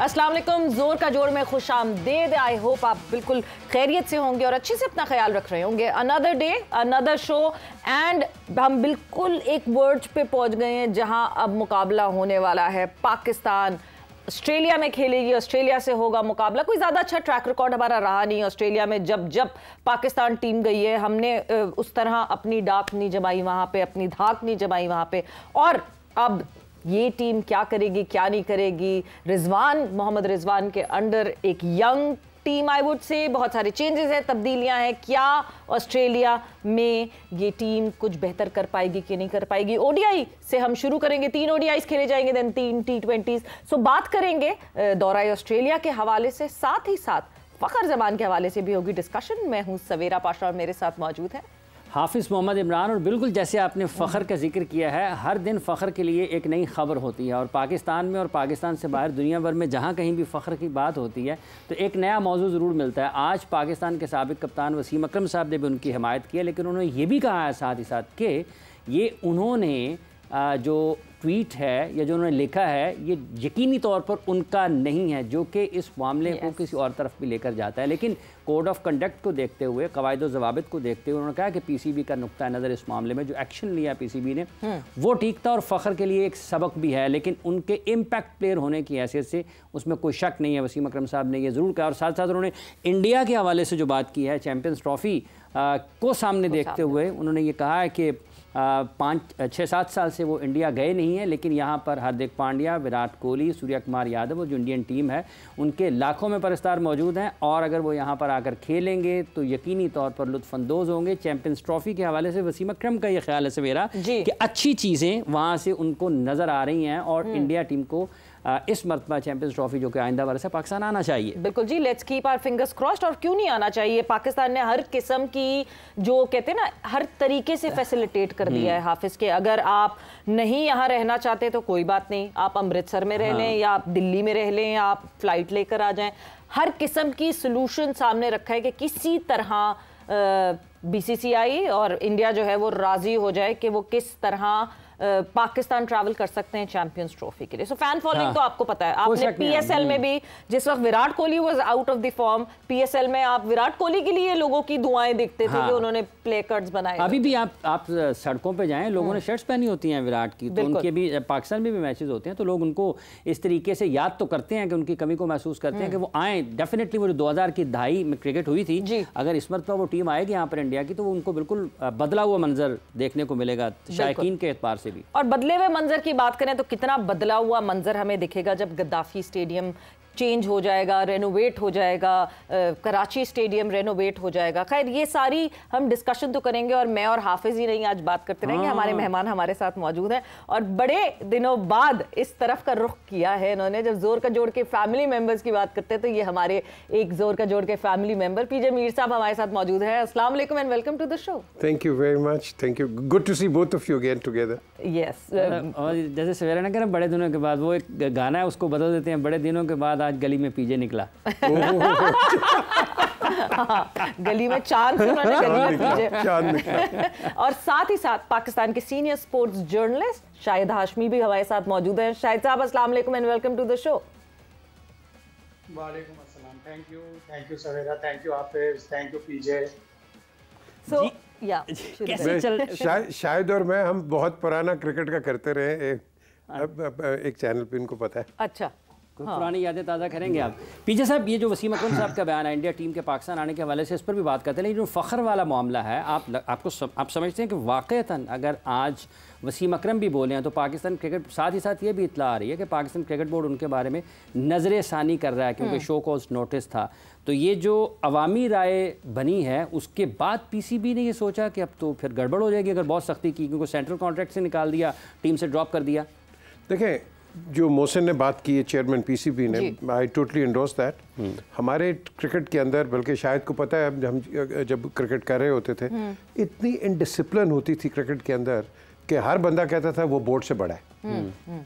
अस्सलाम वालेकुम, जोर का जोड़ में खुशामदीद। आई होप आप बिल्कुल खैरियत से होंगे और अच्छे से अपना ख्याल रख रहे होंगे। Another day, another show and हम बिल्कुल एक वर्ड पे पहुंच गए हैं जहां अब मुकाबला होने वाला है। पाकिस्तान ऑस्ट्रेलिया में खेलेगी, ऑस्ट्रेलिया से होगा मुकाबला। कोई ज़्यादा अच्छा ट्रैक रिकॉर्ड हमारा रहा नहीं ऑस्ट्रेलिया में। जब जब पाकिस्तान टीम गई है हमने उस तरह अपनी डाक नहीं जमाई वहाँ पे, अपनी धाक नहीं जमाई वहाँ पे। और अब ये टीम क्या करेगी क्या नहीं करेगी। मोहम्मद रिजवान के अंडर एक young team, I would say बहुत सारे चेंजेस हैं, तब्दीलियां हैं। क्या ऑस्ट्रेलिया में ये टीम कुछ बेहतर कर पाएगी कि नहीं कर पाएगी। ओडीआई से हम शुरू करेंगे। 3 ओडीआईज खेले जाएंगे, देन 3 T20s। सो बात करेंगे दौरा ऑस्ट्रेलिया के हवाले से, साथ ही साथ फ़खर ज़मान के हवाले से भी होगी डिस्कशन। मैं हूँ सवेरा पाशा और मेरे साथ मौजूद है हाफिज़ मोहम्मद इमरान। और बिल्कुल जैसे आपने फ़ख्र का जिक्र किया है, हर दिन फ़ख्र के लिए एक नई खबर होती है। और पाकिस्तान में और पाकिस्तान से बाहर दुनिया भर में जहाँ कहीं भी फ़ख्र की बात होती है तो एक नया मौजू ज़रूर मिलता है। आज पाकिस्तान के साबिक़ कप्तान वसीम अकरम साहब ने भी उनकी हिमायत की है, लेकिन उन्होंने ये भी कहा है साथ ही साथ कि ये उन्होंने जो ट्वीट है या जो उन्होंने लिखा है ये यकीनी तौर पर उनका नहीं है, जो कि इस मामले को किसी और तरफ भी लेकर जाता है। लेकिन कोड ऑफ कंडक्ट को देखते हुए, कवायद ज़वाबित को देखते हुए उन्होंने कहा कि पीसीबी का नुक्ता नज़र इस मामले में जो एक्शन लिया पीसीबी ने वो ठीक था और फ़ख्र के लिए एक सबक भी है। लेकिन उनके इम्पैक्ट प्लेयर होने की हैसियत से उसमें कोई शक नहीं है। वसीम अकरम साहब ने ये ज़रूर कहा। और साथ साथ उन्होंने इंडिया के हवाले से जो बात की है, चैम्पियंस ट्रॉफ़ी को सामने देखते हुए उन्होंने ये कहा है कि 5-6-7 साल से वो इंडिया गए नहीं हैं, लेकिन यहाँ पर हार्दिक पांड्या, विराट कोहली, सूर्य कुमार यादव और जो इंडियन टीम है उनके लाखों में परस्तार मौजूद हैं। और अगर वो यहाँ पर आकर खेलेंगे तो यकीनी तौर पर लुत्फ़अंदोज़ होंगे। चैम्पियंस ट्रॉफ़ी के हवाले से वसीम अकरम का ये ख्याल है सवेरा कि अच्छी चीज़ें वहाँ से उनको नज़र आ रही हैं और इंडिया टीम को इस मरतबा चैंपियंस ट्रॉफी जो कि आइंदा बरस है पाकिस्तान आना चाहिए। बिल्कुल जी, let's keep our fingers crossed. और क्यों नहीं आना चाहिए। पाकिस्तान ने हर किस्म की जो कहते हैं ना हर तरीके से फैसिलिटेट कर दिया है हाफिज के। अगर आप नहीं यहाँ रहना चाहते तो कोई बात नहीं, आप अमृतसर में रह लें या आप दिल्ली में रह लें या आप फ्लाइट लेकर आ जाएं। हर किस्म की सोल्यूशन सामने रखा है कि किसी तरह बीसीसीआई और इंडिया जो है वो राजी हो जाए कि वो किस तरह पाकिस्तान ट्रैवल कर सकते हैं चैंपियंस ट्रॉफी के लिए। सो फैन फॉलोइंग तो आपको पता है। आपने पीएसएल में भी जिस वक्त Virat Kohli was out of the form, PSL में आप विराट कोहली के लिए लोगों की दुआएं देखते थे कि उन्होंने प्ले कार्ड्स बनाए। अभी भी आप सड़कों पे जाएं, लोगों ने शर्ट्स पहनी होती हैं विराट की, तो उनके भी पाकिस्तान में भी मैचेस होते हैं तो लोग उनको इस तरीके से याद तो करते हैं कि उनकी कमी को महसूस करते हैं कि वो आए। डेफिनेटली वो जो 2000 की दहाई में क्रिकेट हुई थी, अगर इस मरतबा वो टीम आएगी यहाँ पर इंडिया की तो वो उनको बिल्कुल बदला हुआ मंजर देखने को मिलेगा शायकीन के एतबार से भी। और बदले हुए मंजर की बात करें तो कितना बदला हुआ मंजर हमें दिखेगा जब गद्दाफी स्टेडियम चेंज हो जाएगा, रेनोवेट हो जाएगा, कराची स्टेडियम रेनोवेट हो जाएगा। खैर ये सारी हम डिस्कशन तो करेंगे और मैं और हाफिज ही नहीं आज बात करते रहेंगे। हमारे मेहमान हमारे साथ मौजूद हैं और बड़े दिनों बाद इस तरफ का रुख किया है इन्होंने। जब जोर का जोड़ के फैमिली मेंबर्स की बात करते हैं तो ये हमारे एक जोर का जोड़ के फैमिली मेंबर पीजे मीर साहब हमारे साथ मौजूद है। अस्सलाम वालेकुम and welcome to the show. Thank you very much, thank you, good to see both of you again together. Yes, और जैसे सवेरा ने कहा बड़े दिनों के बाद, वो एक गाना है उसको बदल देते हैं, बड़े दिनों के बाद आज गली में पीजे निकला। गली में चांद से उन्होंने गली में पीजे। और साथ ही साथ पाकिस्तान के senior sports journalist Shahid Hashmi भी हमारे साथ मौजूद हैं। शाहिद साहब अस्सलाम वालेकुम and welcome to the show. वालेकुम अस्सलाम, thank you Savera, thank you Hafiz, thank you PJ. So या शायद और मैं हम बहुत पुराना क्रिकेट का करते रहे एक चैनल पे, इनको पता है। अच्छा, पुरानी यादें ताज़ा करेंगे आप। पीछे साहब ये जो वसीम अकरम साहब का बयान है इंडिया टीम के पाकिस्तान आने के हवाले से, इस पर भी बात करते हैं। लेकिन जो फ़ख्र वाला मामला है, आप समझते हैं कि वाक़तन अगर आज वसीम अकरम भी बोले हैं तो पाकिस्तान क्रिकेट, साथ ही साथ ये भी इत्तला आ रही है कि पाकिस्तान क्रिकेट बोर्ड उनके बारे में नज़र षानी कर रहा है क्योंकि शो कॉज नोटिस था। तो ये जो अवामी राय बनी है उसके बाद पीसीबी ने ये सोचा कि अब तो फिर गड़बड़ हो जाएगी अगर बहुत सख्ती की, क्योंकि सेंट्रल कॉन्ट्रैक्ट से निकाल दिया, टीम से ड्रॉप कर दिया। देखें, जो मोहसिन ने बात की है चेयरमैन पीसीबी ने, आई टोटली एंडोर्स दैट। हमारे क्रिकेट के अंदर, बल्कि शायद को पता है, हम जब क्रिकेट कर रहे होते थे इतनी इनडिसिप्लिन होती थी क्रिकेट के अंदर कि हर बंदा कहता था वो बोर्ड से बड़ा है।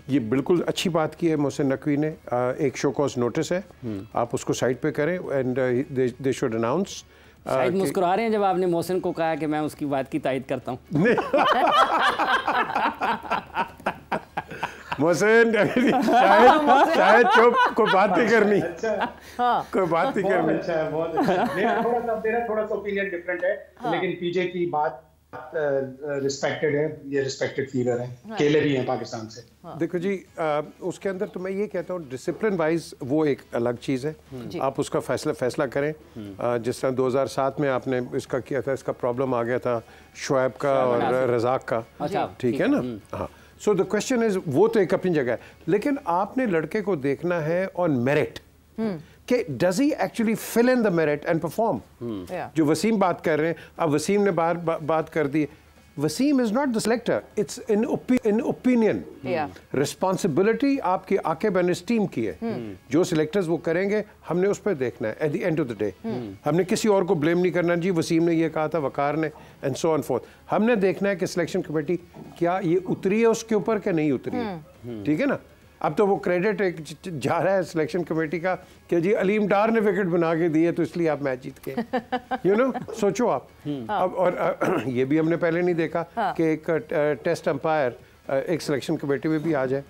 ये बिल्कुल अच्छी बात की है मोहसिन नकवी ने। एक शो कॉज नोटिस है, आप उसको साइड पे करें एंड दे शुड अनाउंस। शायद मुस्कुरा रहे हैं जब आपने मोहसिन को कहा कि मैं उसकी बात की तायद करता हूँ। मोहसिन शायद चुप, कोई बात नहीं करनी। हाँ, कोई बात नहीं करनी। अच्छा है, बहुत अच्छा है। मेरा थोड़ा सा ओपिनियन डिफरेंट है, लेकिन पीजे की बात रिस्पेक्टेड है, ये रिस्पेक्टेड फिगर है, खेले भी हैं पाकिस्तान से। देखो जी, उसके अंदर तो मैं ये कहता हूँ डिसिप्लिन वाइज वो एक अलग चीज़ है, आप उसका फैसला करें। जिस तरह 2007 में आपने इसका किया था, इसका प्रॉब्लम आ गया था शुएब का और रज़ाक का, ठीक है ना। हाँ, सो द क्वेश्चन इज, वो तो एक अपनी जगह है, लेकिन आपने लड़के को देखना है ऑन मेरिट कि does he actually fill in the merit and perform. जो वसीम बात कर रहे हैं, अब वसीम ने बात कर दी, Wasim is not the selector, it's in opinion. Responsibility आपकी आकिब एंड हिज टीम की है। जो सिलेक्टर्स वो करेंगे, हमने उस पर देखना है at the end of the day. हमने किसी और को ब्लेम नहीं करना, जी वसीम ने ये कहा था, वकार ने, एंड सो ऑन फोर्थ। हमने देखना है कि सिलेक्शन कमेटी क्या ये उतरी है उसके ऊपर कि नहीं उतरी है, ठीक है ना। अब तो वो क्रेडिट जा रहा है सिलेक्शन कमेटी का कि जी अलीम डार ने विकेट बना के दिए तो इसलिए आप मैच जीत गए, यू नो। सोचो आप। अब और ये भी हमने पहले नहीं देखा कि एक टेस्ट अंपायर एक सिलेक्शन कमेटी में भी आ जाए।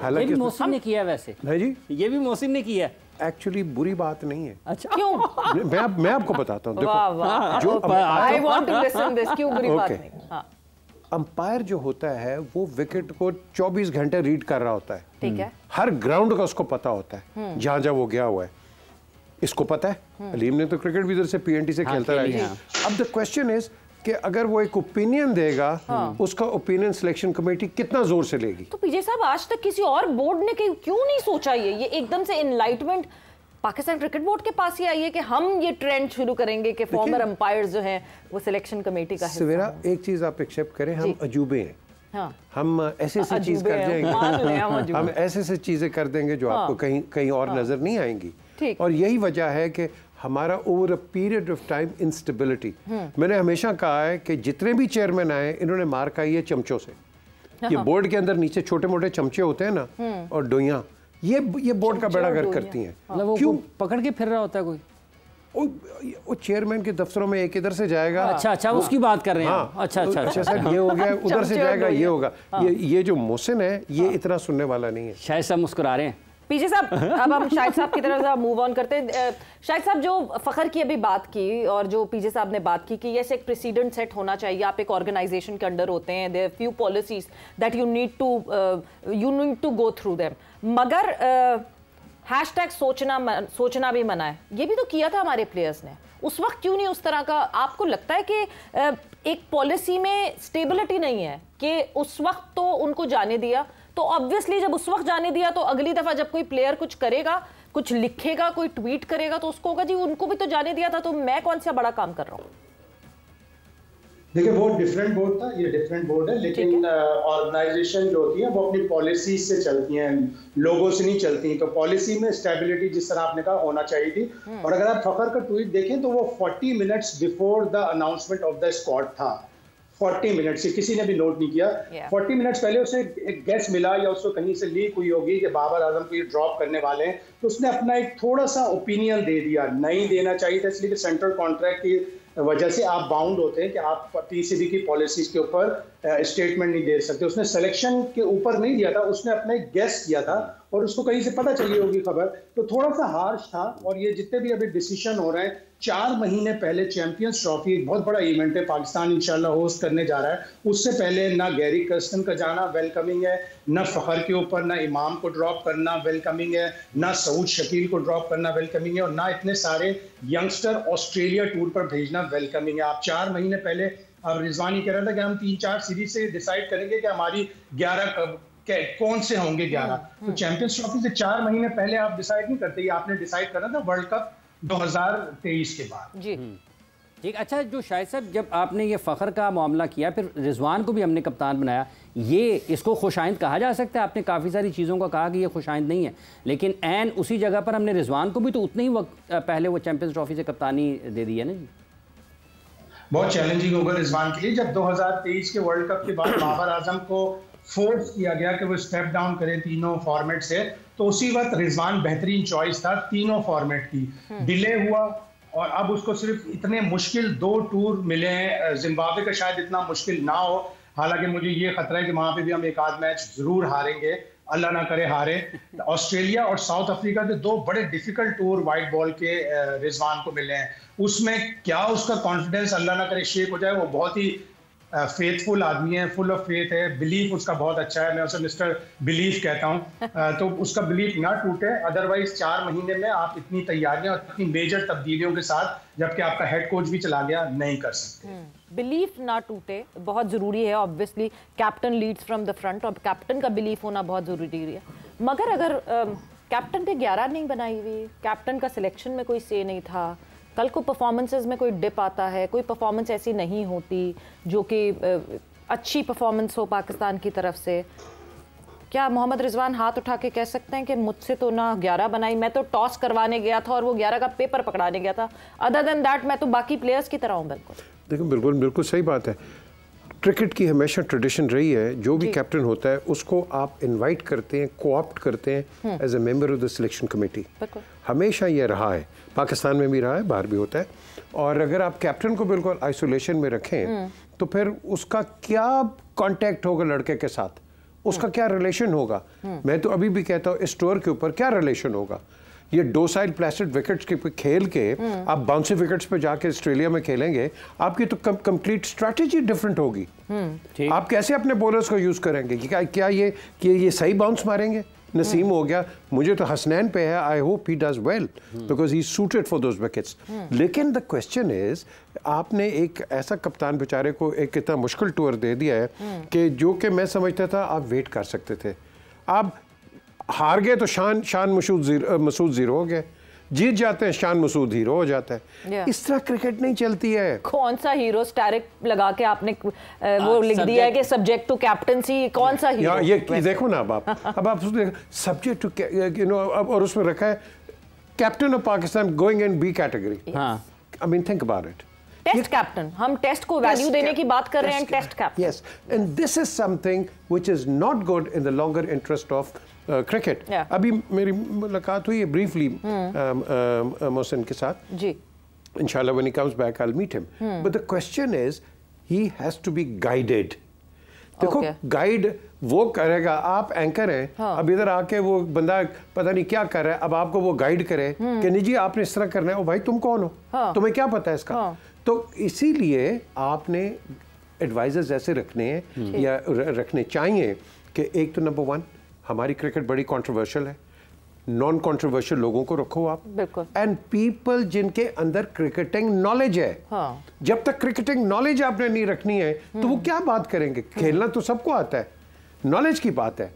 हालांकि मोहसिन ने किया, वैसे नहीं जी, ये भी मोहसिन ने किया। एक्चुअली बुरी बात नहीं है। अच्छा, क्यों? मैं आपको बताता हूँ। देखो, जो I want to listen this, क्यों बुरी बात नहीं? हाँ, अंपायर जो होता है वो विकेट को 24 घंटे रीड कर रहा होता है, ठीक है। हर ग्राउंड का उसको पता होता है, जहां जहां वो गया हुआ है, इसको पता है। अलीम ने तो क्रिकेट भी इधर से पीएनटी से खेलता रहा। अब द क्वेश्चन इज कि अगर वो एक ओपिनियन देगा, उसका ओपिनियन सिलेक्शन कमेटी कितना जोर से लेगी। तो पीजे साहब, आज तक किसी और बोर्ड ने क्यों नहीं सोचा ये एकदम से एनलाइटमेंट पाकिस्तान क्रिकेट बोर्ड के पास ही आई है कि हम ये ट्रेंड शुरू करेंगे कि फॉर्मर अंपायर्स जो हैं वो सिलेक्शन कमेटी का हिस्सा हैं। सवेरा एक चीज आप एक्सेप्ट करें, हम अजूबे हैं। हाँ, हम ऐसे चीज कर जाएंगे, हम ऐसे चीजें कर देंगे जो आपको कहीं और नजर नहीं आएंगी। और यही वजह है कि हमारा over a period of time instability. मैंने हमेशा कहा है कि जितने भी चेयरमैन आए, इन्होंने मार खाई है चमचों से। ये बोर्ड के अंदर नीचे छोटे मोटे चमचे होते हैं ना, और डोइयां, ये बोर्ड का बड़ा घर करती हैं। क्यों पकड़ के फिर रहा होता है कोई? वो चेयरमैन के दफ्तरों में एक इधर से जाएगा। अच्छा, उसकी बात कर रहे हैं। हाँ, अच्छा सर, ये हो गया, उधर से जाएगा, ये होगा। ये जो मोहसिन है, ये इतना सुनने वाला नहीं है। शायद सब मुस्कुरा रहे हैं। पीजे साहब, अब हम शाहिद साहब की तरफ से मूव ऑन करते हैं। शाहिद साहब, जो फ़खर की अभी बात की और जो पीजे साहब ने बात की कि यस, एक प्रेसिडेंट सेट होना चाहिए, आप एक ऑर्गेनाइजेशन के अंडर होते हैं, there few policies that you need to go through them, मगर हैशटैग सोचना भी मना है, ये भी तो किया था हमारे प्लेयर्स ने। उस वक्त क्यों नहीं उस तरह का? आपको लगता है कि एक पॉलिसी में स्टेबिलिटी नहीं है कि उस वक्त तो उनको जाने दिया, तो ऑब्वियसली जब उस वक्त जाने दिया तो अगली दफा जब कोई प्लेयर कुछ करेगा, कुछ लिखेगा, कोई ट्वीट करेगा, तो उसको होगा जी उनको भी तो जाने दिया था, तो मैं कौन सा बड़ा काम कर रहा हूँ। देखिए, बहुत डिफरेंट बोर्ड था, ये डिफरेंट बोर्ड है, लेकिन ऑर्गेनाइजेशन जो होती है वो अपनी पॉलिसी से चलती हैं, लोगों से नहीं चलती। तो पॉलिसी में स्टेबिलिटी जिस तरह आपने कहा होना चाहिए थी। और अगर आप फखर का ट्वीट देखें तो वो 40 minutes before the announcement of the squad था। 40 मिनट से किसी ने भी नोट नहीं किया। 40 मिनट्स पहले उसे एक गेस मिला या उसको कहीं से लीक हुई होगी कि बाबर आजम को ये ड्रॉप करने वाले हैं, तो उसने अपना एक थोड़ा सा ओपिनियन दे दिया। नहीं देना चाहिए था, इसलिए कि सेंट्रल कॉन्ट्रैक्ट की वजह से आप बाउंड होते हैं कि आप पीसीबी की पॉलिसीज के ऊपर स्टेटमेंट नहीं दे सकते। उसने सिलेक्शन के ऊपर नहीं दिया था, उसने अपना एक गेस किया था और उसको कहीं से पता चली होगी खबर, तो थोड़ा सा हार्श था। और ये जितने भी अभी डिसीजन हो रहे हैं, 4 महीने पहले चैंपियंस ट्रॉफी एक बहुत बड़ा इवेंट है, पाकिस्तान इंशाल्लाह होस्ट करने जा रहा है। उससे पहले ना गैरी कर्स्टन का जाना वेलकमिंग है, ना फखर के ऊपर ना इमाम को ड्रॉप करना वेलकमिंग है, ना सऊद शकील को ड्रॉप करना वेलकमिंग है, और ना इतने सारे यंगस्टर ऑस्ट्रेलिया टूर पर भेजना वेलकमिंग है। आप 4 महीने पहले, अब रिजवानी कह रहा था कि हम 3-4 सीरीज से डिसाइड करेंगे कि हमारी 11 कौन से होंगे 11। तो चैंपियंस ट्रॉफी से 4 महीने पहले आप डिसाइड नहीं करते, आपने डिसाइड करना था वर्ल्ड कप 2023 के बाद। जी ठीक। अच्छा, जो शाहिद साहब, जब आपने ये फ़खर का मामला किया, फिर रिजवान को भी हमने कप्तान बनाया, ये इसको खुशाइंद कहा जा सकता है? आपने काफ़ी सारी चीज़ों का कहा कि ये खुशाइंद नहीं है, लेकिन एन उसी जगह पर हमने रिजवान को भी तो उतने ही वक्त पहले वो चैंपियंस ट्रॉफी से कप्तानी दे दी है ना जी। बहुत चैलेंजिंग होगा रिजवान के लिए। जब 2023 के वर्ल्ड कप के बाद बाबर आजम को फोर्स किया गया कि वो स्टेप डाउन करें तीनों फॉर्मेट से, तो उसी वक्त रिजवान बेहतरीन चॉइस था तीनों फॉर्मेट की। डिले हुआ और अब उसको सिर्फ इतने मुश्किल 2 टूर मिले हैं। जिम्बाब्वे का शायद इतना मुश्किल ना हो, हालांकि मुझे ये खतरा है कि वहां पे भी हम एक आध मैच जरूर हारेंगे। अल्लाह ना करे हारे। ऑस्ट्रेलिया और साउथ अफ्रीका के दो बड़े डिफिकल्ट टूर वाइट बॉल के रिजवान को मिले हैं, उसमें क्या उसका कॉन्फिडेंस अल्लाह ना करे शेक हो जाए। वो बहुत ही फेथफुल आदमी है, फुल ऑफ फेथ है, बिलीफ उसका बहुत अच्छा है, मैं उसे मिस्टर बिलीफ कहता हूँ। तो उसका बिलीफ ना टूटे, अदरवाइज 4 महीने में आप इतनी तैयारियां और इतनी मेजर तब्दीलियों के साथ, जबकि आपका हेड कोच भी चला गया, नहीं कर सकते। बिलीफ ना टूटे बहुत ज़रूरी है। Obviously captain leads from the front और कैप्टन का बिलीफ होना बहुत ज़रूरी है। मगर अगर कैप्टन पे 11 नहीं बनाई हुई, कैप्टन का सिलेक्शन में कोई से नहीं था, कल को परफॉर्मेंसेस में कोई डिप आता है, कोई परफॉर्मेंस ऐसी नहीं होती जो कि अच्छी परफॉर्मेंस हो पाकिस्तान की तरफ से, क्या मोहम्मद रिजवान हाथ उठा के कह सकते हैं कि मुझसे तो ना 11 बनाई, मैं तो टॉस करवाने गया था और वो 11 का पेपर पकड़ाने गया था, अदर देन दैट मैं तो बाकी प्लेयर्स की तरह हूँ। बिल्कुल देखो, बिल्कुल सही बात है। क्रिकेट की हमेशा ट्रेडिशन रही है, जो भी कैप्टन होता है उसको आप इनवाइट करते हैं, कोऑप्ट करते हैं as a member of the selection committee. हमेशा ये रहा है, पाकिस्तान में भी रहा है, बाहर भी होता है। और अगर आप कैप्टन को बिल्कुल आइसोलेशन में रखें तो फिर उसका क्या कांटेक्ट होगा लड़के के साथ, उसका क्या रिलेशन होगा। मैं तो अभी भी कहता हूँ इस टूर के ऊपर क्या रिलेशन होगा। ये 2 साइड प्लास्टिक विकेट्स के खेल के आप बाउंसी विकेट्स पे जाके ऑस्ट्रेलिया में खेलेंगे, आपकी तो कंप्लीट स्ट्रेटजी डिफरेंट होगी। आप कैसे अपने बॉलर्स को यूज करेंगे कि क्या ये सही बाउंस मारेंगे। नसीम हो गया, मुझे तो हसनैन पे है, I hope he does well because he suited for those wickets. लेकिन द क्वेश्चन इज, आपने एक ऐसा कप्तान बेचारे को एक इतना मुश्किल टूर दे दिया है कि जो कि मैं समझता था आप वेट कर सकते थे। आप हार गए तो शान मसूद जीरो हो गए, जीत जाते हैं शान मसूद हीरो हो जाता है। इस तरह क्रिकेट नहीं चलती है। कौन सा हीरो स्टैरिक लगा के आपने वो लिख दिया है कि सब्जेक्ट टू कैप्टनसी, कौन सा हीरो? ये देखो ना, अब आप सब्जेक्ट टू यू नो, और उसमें रखा है captain of Pakistan going in B category. I mean think about it. Test captain, हम टेस्ट को वैल्यू देने की बात कर रहे हैं। Test captain, yes, and this is something which is not good in the longer interest of cricket. अभी मेरी मुलाकात हुई है ब्रीफली मोहसिन के साथ जी। इंशाल्लाह when he comes back I will meet him, but the question is he has to be guided. देखो, गाइड वो करेगा, आप एंकर हैं, अब इधर आके वो बंदा पता नहीं क्या कर रहा है, अब आपको वो गाइड करे कि नहीं जी आपने इस तरह करना है। ओ भाई, तुम कौन हो? तुम्हें क्या पता है इसका? तो इसीलिए आपने एडवाइजर्स ऐसे रखने हैं या रखने चाहिए कि एक तो नंबर 1, हमारी क्रिकेट बड़ी कंट्रोवर्शियल है, नॉन कंट्रोवर्शियल लोगों को रखो आप, एंड पीपल जिनके अंदर क्रिकेटिंग नॉलेज है। जब तक क्रिकेटिंग नॉलेज आपने नहीं रखनी है तो वो क्या बात करेंगे। खेलना तो सबको आता है, नॉलेज की बात है।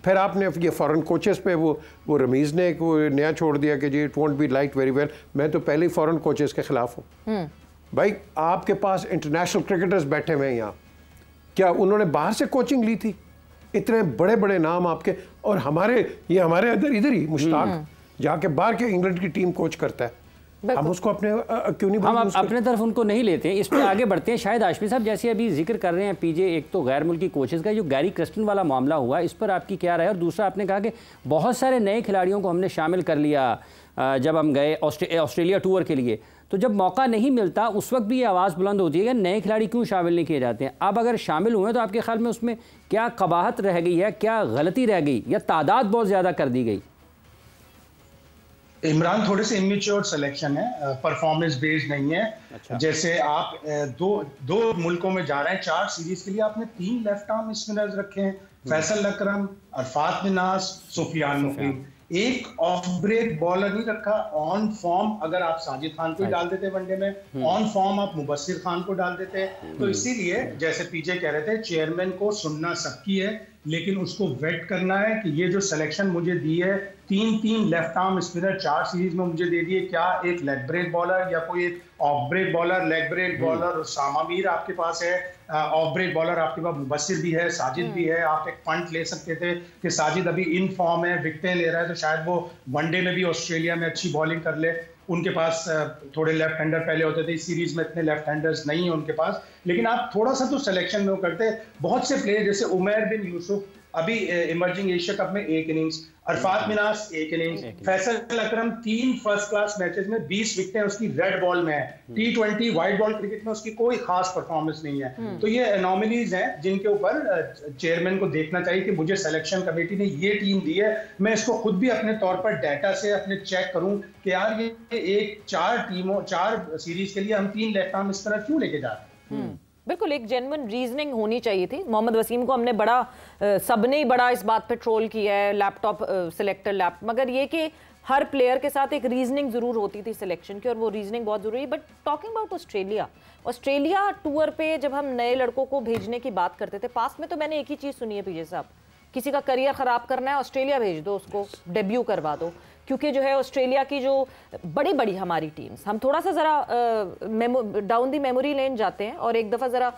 फिर आपने ये फॉरेन कोचेस पे वो रमीज ने एक वो नया छोड़ दिया कि जी it won't be like very well. मैं तो पहले ही फॉरेन कोचेस के खिलाफ हूँ। भाई, आपके पास इंटरनेशनल क्रिकेटर्स बैठे हुए हैं यहाँ, क्या उन्होंने बाहर से कोचिंग ली थी? इतने बड़े बड़े नाम आपके, और हमारे इधर ही मुश्ताक जाके बाहर के इंग्लैंड की टीम कोच करता है, हम उसको अपने क्यों नहीं, हम अपने तरफ उनको नहीं लेते हैं। इस पर आगे बढ़ते हैं। शायद आशमी साहब, जैसे अभी जिक्र कर रहे हैं पीजे, एक तो गैर मुल्की कोचेस का जो गैरी क्रिस्टन वाला मामला हुआ, इस पर आपकी क्या राय है? और दूसरा, आपने कहा कि बहुत सारे नए खिलाड़ियों को हमने शामिल कर लिया जब हम गए ऑस्ट्रेलिया टूर के लिए, तो जब मौका नहीं मिलता उस वक्त भी ये आवाज़ बुलंद होती है कि नए खिलाड़ी क्यों शामिल नहीं किए जाते हैं। अब अगर शामिल हुए तो आपके ख्याल में उसमें क्या कबाहत रह गई है, क्या गलती रह गई, या तादाद बहुत ज़्यादा कर दी गई? इमरान, थोड़े से इमेच्योर सिलेक्शन है, परफॉर्मेंस बेस्ड नहीं है। अच्छा। जैसे आप दो मुल्कों में जा रहे हैं 4 सीरीज के लिए, आपने 3 लेफ्ट आर्म स्पिनर्स रखे हैं, फैसल अकरम, अरफात मिनास, सुफियान मुकीम। एक ऑफ ब्रेक बॉलर नहीं रखा। ऑन फॉर्म अगर आप साजिद खान को डाल देते वनडे में, ऑन फॉर्म आप मुबस्सिर खान को डाल देते। तो इसीलिए जैसे पीजे कह रहे थे, चेयरमैन को सुनना सबकी है, लेकिन उसको वेट करना है कि ये जो सिलेक्शन मुझे दी है, 3 लेफ्ट आर्म स्पिनर 4 सीरीज में मुझे दे दिए, क्या एक लेग ब्रेक बॉलर या कोई एक off break bowler, leg break bowler Usama Mir आपके पास है, ऑफ ब्रेक बॉलर आपके पास मुबस्सिर भी है, साजिद भी है। आप एक पॉइंट ले सकते थे कि साजिद अभी इन फॉर्म है, विकेटें ले रहा है, तो शायद वो वनडे में भी ऑस्ट्रेलिया में अच्छी बॉलिंग कर ले। उनके पास थोड़े लेफ्ट हैंडर पहले होते थे, इस सीरीज में इतने लेफ्ट हैंडर्स नहीं है उनके पास, लेकिन आप थोड़ा सा तो सिलेक्शन में वो करते। बहुत से प्लेयर जैसे उमैर बिन यूसुफ, अभी इमर्जिंग एशिया कप में 1 इनिंग्स, अरफात मिनास 1 इनिंग्स, फैसल अकरम 3 फर्स्ट क्लास मैचेस में 20 विकेटें उसकी रेड बॉल में है। T20 वाइट बॉल क्रिकेट में उसकी कोई खास परफॉर्मेंस नहीं है। तो ये एनोमलीज हैं जिनके ऊपर चेयरमैन को देखना चाहिए कि मुझे सिलेक्शन कमेटी ने ये टीम दी है, मैं इसको खुद भी अपने तौर पर डाटा से अपने चेक करूं कि यार ये 4 सीरीज के लिए हम 3 लेफ्ट आर्म इस तरह क्यों लेके जा रहे हैं। बिल्कुल एक जेन्युइन रीजनिंग होनी चाहिए थी। मोहम्मद वसीम को हमने बड़ा सबने ही बड़ा इस बात पे ट्रोल किया है, लैपटॉप सिलेक्टर लैप, मगर ये कि हर प्लेयर के साथ एक रीजनिंग जरूर होती थी सिलेक्शन की, और वो रीजनिंग बहुत जरूरी है। But talking about Australia tour पे जब हम नए लड़कों को भेजने की बात करते थे, पास्ट में तो मैंने एक ही चीज़ सुनी है पीजे साहब, किसी का करियर ख़राब करना है ऑस्ट्रेलिया भेज दो, उसको डेब्यू करवा दो, क्योंकि जो है ऑस्ट्रेलिया की जो बड़ी हमारी टीम्स, हम थोड़ा सा ज़रा डाउन दी मेमोरी लेन जाते हैं और एक दफ़ा ज़रा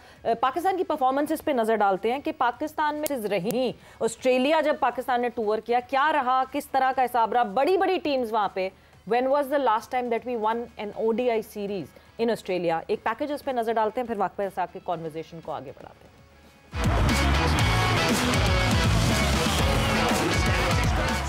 पाकिस्तान की परफॉर्मेंसेस पे नज़र डालते हैं कि पाकिस्तान में रही ऑस्ट्रेलिया, जब पाकिस्तान ने टूर किया क्या रहा, किस तरह का हिसाब रहा, बड़ी टीम्स वहाँ पे। When was the last time that we won an ODI series in Australia? एक पैकेज उस पर नज़र डालते हैं, फिर वापस आके कॉन्वर्जेशन को आगे बढ़ाते हैं।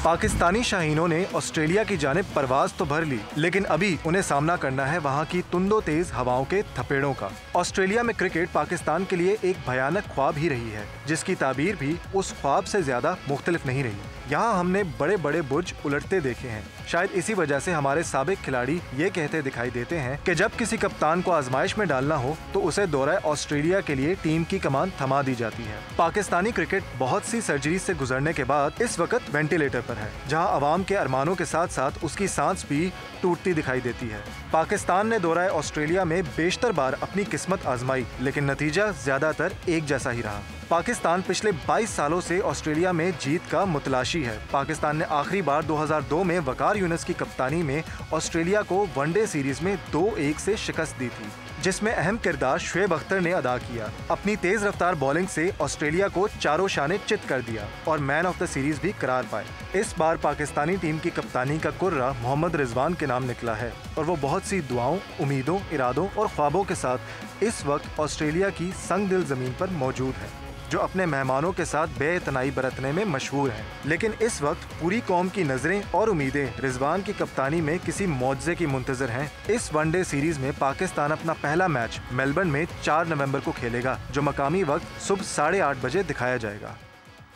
पाकिस्तानी शाहीनों ने ऑस्ट्रेलिया की जानिब परवाज तो भर ली, लेकिन अभी उन्हें सामना करना है वहां की तुंदो तेज हवाओं के थपेड़ों का। ऑस्ट्रेलिया में क्रिकेट पाकिस्तान के लिए एक भयानक ख्वाब ही रही है, जिसकी ताबीर भी उस ख्वाब से ज्यादा मुख्तलिफ नहीं रही। यहाँ हमने बड़े बड़े बुर्ज उलटते देखे हैं। शायद इसी वजह से हमारे साबिक खिलाड़ी ये कहते दिखाई देते हैं कि जब किसी कप्तान को आजमाइश में डालना हो तो उसे दौरा ऑस्ट्रेलिया के लिए टीम की कमान थमा दी जाती है। पाकिस्तानी क्रिकेट बहुत सी सर्जरी से गुजरने के बाद इस वक्त वेंटिलेटर पर है, जहां अवाम के अरमानों के साथ साथ उसकी सांस भी टूटती दिखाई देती है। पाकिस्तान ने दौरा ऑस्ट्रेलिया में बेशतर बार अपनी किस्मत आजमाई, लेकिन नतीजा ज्यादातर एक जैसा ही रहा। पाकिस्तान पिछले 22 सालों से ऑस्ट्रेलिया में जीत का मुतलाशी है। पाकिस्तान ने आखिरी बार 2002 में वकार यूनुस की कप्तानी में ऑस्ट्रेलिया को वनडे सीरीज में 2-1 से शिकस्त दी थी, जिसमें अहम किरदार शुएब अख्तर ने अदा किया। अपनी तेज रफ्तार बॉलिंग से ऑस्ट्रेलिया को चारों शाने चित कर दिया और मैन ऑफ द सीरीज भी करार पाए। इस बार पाकिस्तानी टीम की कप्तानी का कुर्रा मोहम्मद रिजवान के नाम निकला है और वो बहुत सी दुआओं, उम्मीदों, इरादों और ख्वाबों के साथ इस वक्त ऑस्ट्रेलिया की संग दिल जमीन पर मौजूद है, जो अपने मेहमानों के साथ बेइतनाई बरतने में मशहूर है। लेकिन इस वक्त पूरी कौम की नजरें और उम्मीदें रिजवान की कप्तानी में किसी मौजज़े की मुंतजर हैं। इस वनडे सीरीज में पाकिस्तान अपना पहला मैच मेलबर्न में 4 नवंबर को खेलेगा, जो मकामी वक्त सुबह 8:30 बजे दिखाया जाएगा।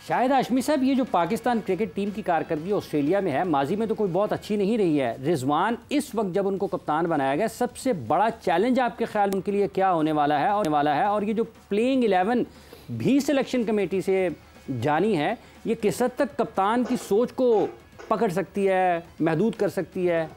शाहिद हाशमी साहब, ये जो पाकिस्तान क्रिकेट टीम की कारकर्दगी ऑस्ट्रेलिया में है, माजी में तो कोई बहुत अच्छी नहीं रही है। रिजवान इस वक्त जब उनको कप्तान बनाया गया, सबसे बड़ा चैलेंज आपके ख्याल उनके लिए क्या होने वाला है? और ये जो प्लेइंग 11 भी सिलेक्शन कमेटी से जानी है, ये किस हद तक कप्तान की सोच को पकड़ सकती है, महदूद कर सकती है?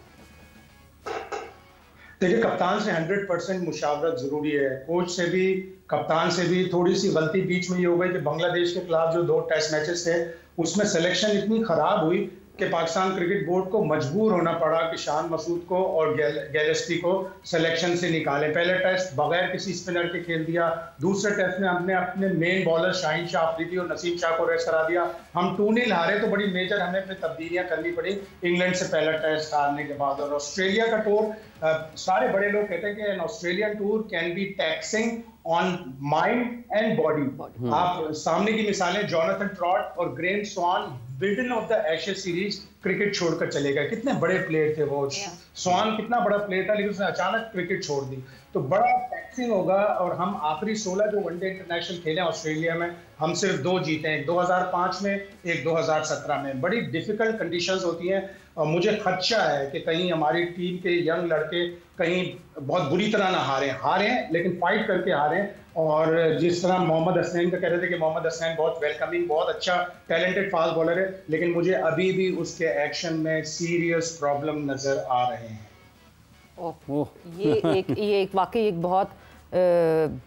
देखिए, कप्तान से 100% मुशावरत जरूरी है। कोच से भी, कप्तान से भी। थोड़ी सी गलती बीच में ये हो गई कि बांग्लादेश के खिलाफ जो 2 टेस्ट मैचेस थे, उसमें सिलेक्शन इतनी खराब हुई कि पाकिस्तान क्रिकेट बोर्ड को मजबूर होना पड़ा कि शान मसूद को और गैलेस्पी को सिलेक्शन से निकालें। पहले टेस्ट बगैर किसी स्पिनर के खेल दिया, दूसरे टेस्ट में हमने अपने मेन बॉलर शाहीन शाह अफरीदी और नसीम शाह को रेस्ट करा दिया। हम 2-0 हारे तो बड़ी मेजर हमें अपनी तब्दीलियां करनी पड़ी इंग्लैंड से पहला टेस्ट हारने के बाद। और ऑस्ट्रेलिया का टूर, सारे बड़े लोग कहते हैं कि an Australian tour can be taxing on mind and body. आप सामने की मिसालें, जोनाथन ट्रॉट और ग्रेम स्वान बिल्डन of the Ashes series cricket छोड़कर चले गए। कितने बड़े प्लेयर थे वो। स्वान कितना बड़ा प्लेयर था, लेकिन उसने अचानक क्रिकेट छोड़ दी। तो बड़ा टैक्सिंग होगा। और हम आखिरी 16 जो वनडे इंटरनेशनल खेले ऑस्ट्रेलिया में, हम सिर्फ 2 जीते हैं, 2005 में, एक 2017 में। बड़ी डिफिकल्ट कंडीशंस होती हैं और मुझे खदशा है कि कहीं हमारी टीम के यंग लड़के कहीं बहुत बुरी तरह ना हारे लेकिन फाइट करके हारे। और जिस तरह मोहम्मद हसनैन का कह रहे थे कि मोहम्मद हसनैन बहुत वेलकमिंग, बहुत अच्छा टैलेंटेड फास्ट बॉलर है, लेकिन मुझे अभी भी उसके एक्शन में सीरियस प्रॉब्लम नजर आ रहे हैं। ये एक वाकई एक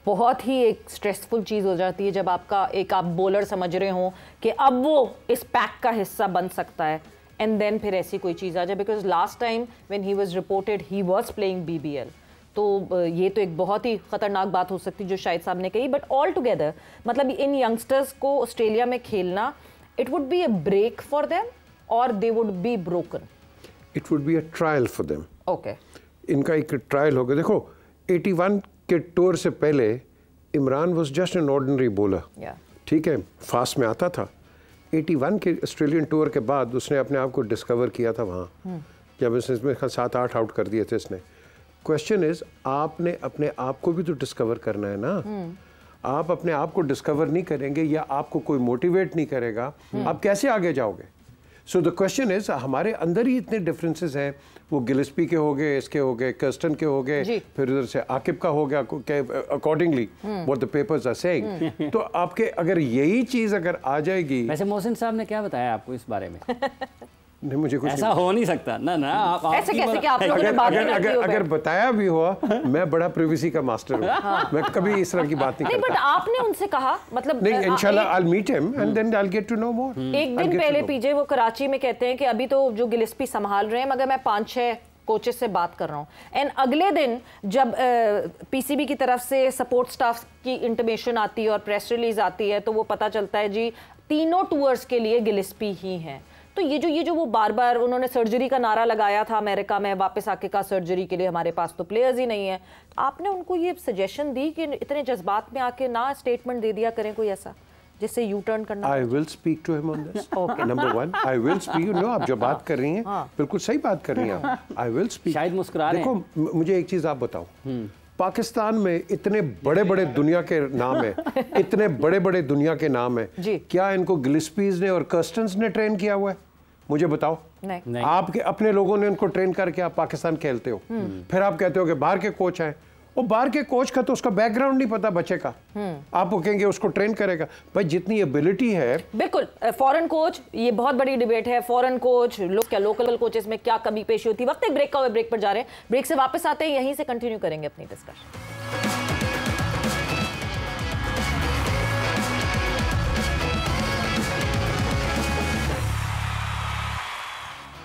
बहुत ही एक स्ट्रेसफुल चीज़ हो जाती है जब आप बॉलर समझ रहे हो कि अब वो इस पैक का हिस्सा बन सकता है, एंड देन फिर ऐसी कोई चीज़ आ जाए। Because last time when he was reported he was playing BBL, तो ये तो एक बहुत ही ख़तरनाक बात हो सकती है जो शाहिद साहब ने कही। बट ऑल टुगेदर मतलब इन यंगस्टर्स को ऑस्ट्रेलिया में खेलना, it would be a break for them और they would be broken? It would be a trial for them. Okay, इनका एक ट्रायल होगा। देखो 81 के टूर से पहले Imran was just an ordinary bowler, ठीक है, फास्ट में आता था, 81 के ऑस्ट्रेलियन टूर के बाद उसने अपने आप को डिस्कवर किया था वहाँ, जब इसमें 7-8 आउट कर दिए थे इसने। क्वेश्चन इज, आपने अपने आप को भी तो डिस्कवर करना है ना। आप अपने आप को डिस्कवर नहीं करेंगे या आपको कोई मोटिवेट नहीं करेगा, आप कैसे आगे जाओगे? सो द क्वेश्चन इज, हमारे अंदर ही इतने डिफरेंसेस हैं। वो गिलिस्पी के हो गए, इसके हो गए, कर्स्टन के हो गए, फिर उधर से आकिब का हो गया, accordingly what the papers are saying. तो आपके अगर यही चीज अगर आ जाएगी। वैसे मोहसिन साहब ने क्या बताया आपको इस बारे में? नहीं, मुझे कुछ ऐसा हो नहीं सकता ना ना। आप ऐसे कैसे कि आप लोगों ने बात नहीं की हो? अगर बताया भी हुआ, मैं बड़ा प्रिवेसी का मास्टर हूँ। मैं कभी इस तरह की बात नहीं करता। बट आपने उनसे कहा, मतलब नहीं, इंशाल्लाह I will meet him and then I will get to know more. एक दिन पहले पीजे वो कराची में कहते हैं कि अभी तो जो गिलिस्पी संभाल रहे हैं, मगर मैं 5-6 कोचेस से बात कर रहा हूँ। एंड अगले दिन जब पीसीबी की तरफ से सपोर्ट स्टाफ की इंटीमेशन आती है और प्रेस रिलीज आती है, तो वो पता चलता है जी तीनों टूर्स के लिए गिलिस्पी ही हैं। तो ये जो वो बार बार उन्होंने सर्जरी का नारा लगाया था अमेरिका में, वापस आके का सर्जरी के लिए हमारे पास तो प्लेयर्स ही नहीं है, आपने उनको ये सजेशन दी कि इतने जज्बात में आके ना स्टेटमेंट दे दिया करें कोई ऐसा जिससे यू टर्न करना? I will speak to him on this. Number 1 I will speak. You know, आप जो बात कर रही हैं बिल्कुल सही बात कर रही हैं आप। आई विल स्पीक। शायद मुस्कुरा रहे हैं। देखो, मुझे एक चीज आप बताओ, पाकिस्तान में इतने बड़े बड़े दुनिया के नाम है, इतने बड़े बड़े दुनिया के नाम है, क्या इनको गिलिस्पीज ने और कर्स्टन्स ने ट्रेन किया हुआ है? मुझे बताओ। नहीं। आपके अपने लोगों ने उनको ट्रेन करके आप पाकिस्तान खेलते हो, फिर आप कहते हो कि बाहर के कोच हैं। वो बाहर के कोच का तो उसका बैकग्राउंड नहीं पता बच्चे का, आप वो कहेंगे उसको ट्रेन करेगा। भाई जितनी एबिलिटी है। बिल्कुल, फॉरेन कोच, ये बहुत बड़ी डिबेट है। फॉरेन कोच लोग क्या, लोकल कोचेस में क्या कमी पेशी होती है? वक्त एक ब्रेक का, ब्रेक पर जा रहे हैं, ब्रेक से वापस आते हैं, यहीं से कंटिन्यू करेंगे अपनी डिस्कशन।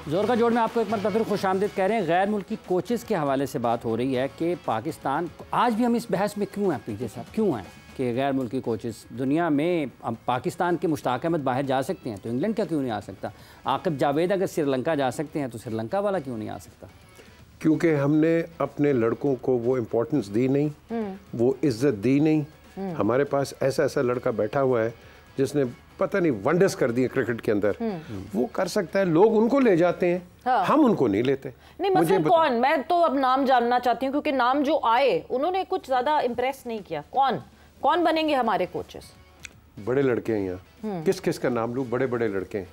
जोर का जोड़ में आपको एक मरतबा फिर खुशामदीद कह रहे हैं। गैर मुल्की कोचेस के हवाले से बात हो रही है कि पाकिस्तान, आज भी हम इस बहस में क्यों हैं पीजे साहब, क्यों हैं कि गैर मुल्की कोचेस दुनिया में? अब पाकिस्तान के मुश्ताक अहमद बाहर जा सकते हैं तो इंग्लैंड का क्यों नहीं आ सकता? आकिब जावेद अगर श्रीलंका जा सकते हैं तो श्रीलंका वाला क्यों नहीं आ सकता? क्योंकि हमने अपने लड़कों को वो इम्पोर्टेंस दी नहीं, वो इज्जत दी नहीं। हमारे पास ऐसा ऐसा लड़का बैठा हुआ है जिसने पता नहीं वंडर्स कर दिए क्रिकेट के अंदर। वो कर सकता है, लोग उनको ले जाते हैं। हाँ। हम उनको नहीं लेते। नहीं, मतलब कौन? मैं तो अब नाम जानना चाहती हूँ, क्योंकि नाम जो आए उन्होंने कुछ ज्यादा इम्प्रेस नहीं किया। कौन बनेंगे हमारे कोचेस? बड़े लड़के हैं यहाँ, किस किस का नाम लूं? बड़े बड़े लड़के हैं।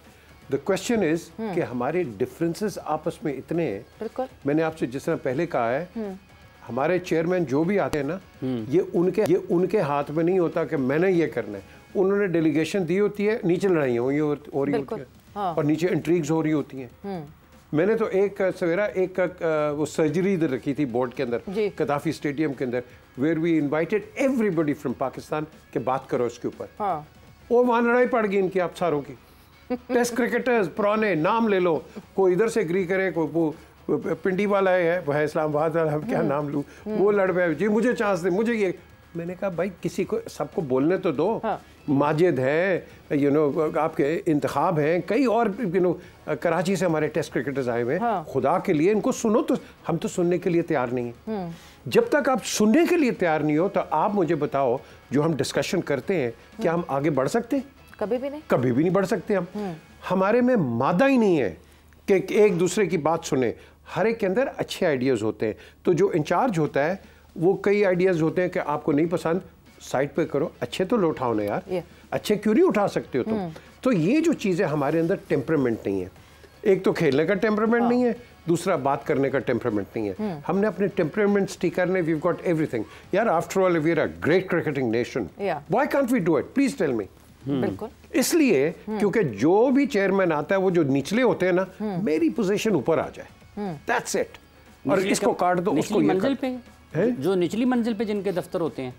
द क्वेश्चन इज कि हमारे डिफरेंसेस आपस में इतने हैं। बिल्कुल, मैंने आपसे जिस तरह पहले कहा है, हमारे चेयरमैन जो भी आते हैं ना, ये उनके हाथ में नहीं होता कि मैंने ये करना है। उन्होंने डेलीगेशन दी होती है, नीचे लड़ाइयाँ हो रही होती हैं। हाँ। और नीचे इंट्रीग्स हो रही होती हैं। मैंने तो एक सवेरा वो सर्जरी इधर रखी थी बोर्ड के अंदर, कदाफी स्टेडियम के अंदर, where we invited everybody from Pakistan के बात करो इसके ऊपर। हाँ। और वहाँ लड़ाई पड़ गई इनकी आप सारों की। टेस्ट क्रिकेटर्स पुराने नाम ले लो, कोई इधर से एग्री करे, कोई वो पिंडी वाला है, वह इस्लामाबाद वाला, क्या नाम लूँ, वो लड़ पे जी मुझे चांस दे, मुझे ये। मैंने कहा भाई किसी को, सबको बोलने तो दो। हाँ। माजिद है, आपके इंतखाब हैं, कई और कराची से हमारे टेस्ट क्रिकेटर्स आए हुए हैं। हाँ। खुदा के लिए इनको सुनो। तो हम तो सुनने के लिए तैयार नहीं हैं। जब तक आप सुनने के लिए तैयार नहीं हो तो आप मुझे बताओ, जो हम डिस्कशन करते हैं क्या हम आगे बढ़ सकते हैं? कभी भी नहीं, कभी भी नहीं बढ़ सकते हम। हमारे में मादा ही नहीं है कि एक दूसरे की बात सुने। हर एक के अंदर अच्छे आइडियाज़ होते हैं, तो जो इंचार्ज होता है वो कई आइडियाज़ होते हैं कि आपको नहीं पसंद, साइड पे करो, अच्छे तो उठाओ ना यार, अच्छे क्यों नहीं उठा सकते हो तुम? तो ये जो चीज़ें हमारे अंदर टेम्परामेंट नहीं है। एक तो खेलने का टेम्परामेंट नहीं है, दूसरा बात करने का टेम्परामेंट नहीं है। हमने अपने टेम्परामेंट्स ठीक करने, वी हैव गॉट एवरीथिंग यार। After all we are a great cricketing nation, why can't we do it? Please tell me. बिल्कुल, इसलिए क्योंकि जो भी चेयरमैन आता है वो जो निचले होते हैं ना, मेरी पोजीशन ऊपर आ जाए, दैट्स इट। और इसको काट दो, उसको मंजिल पे है, जो निचली मंजिल पे जिनके दफ्तर होते हैं,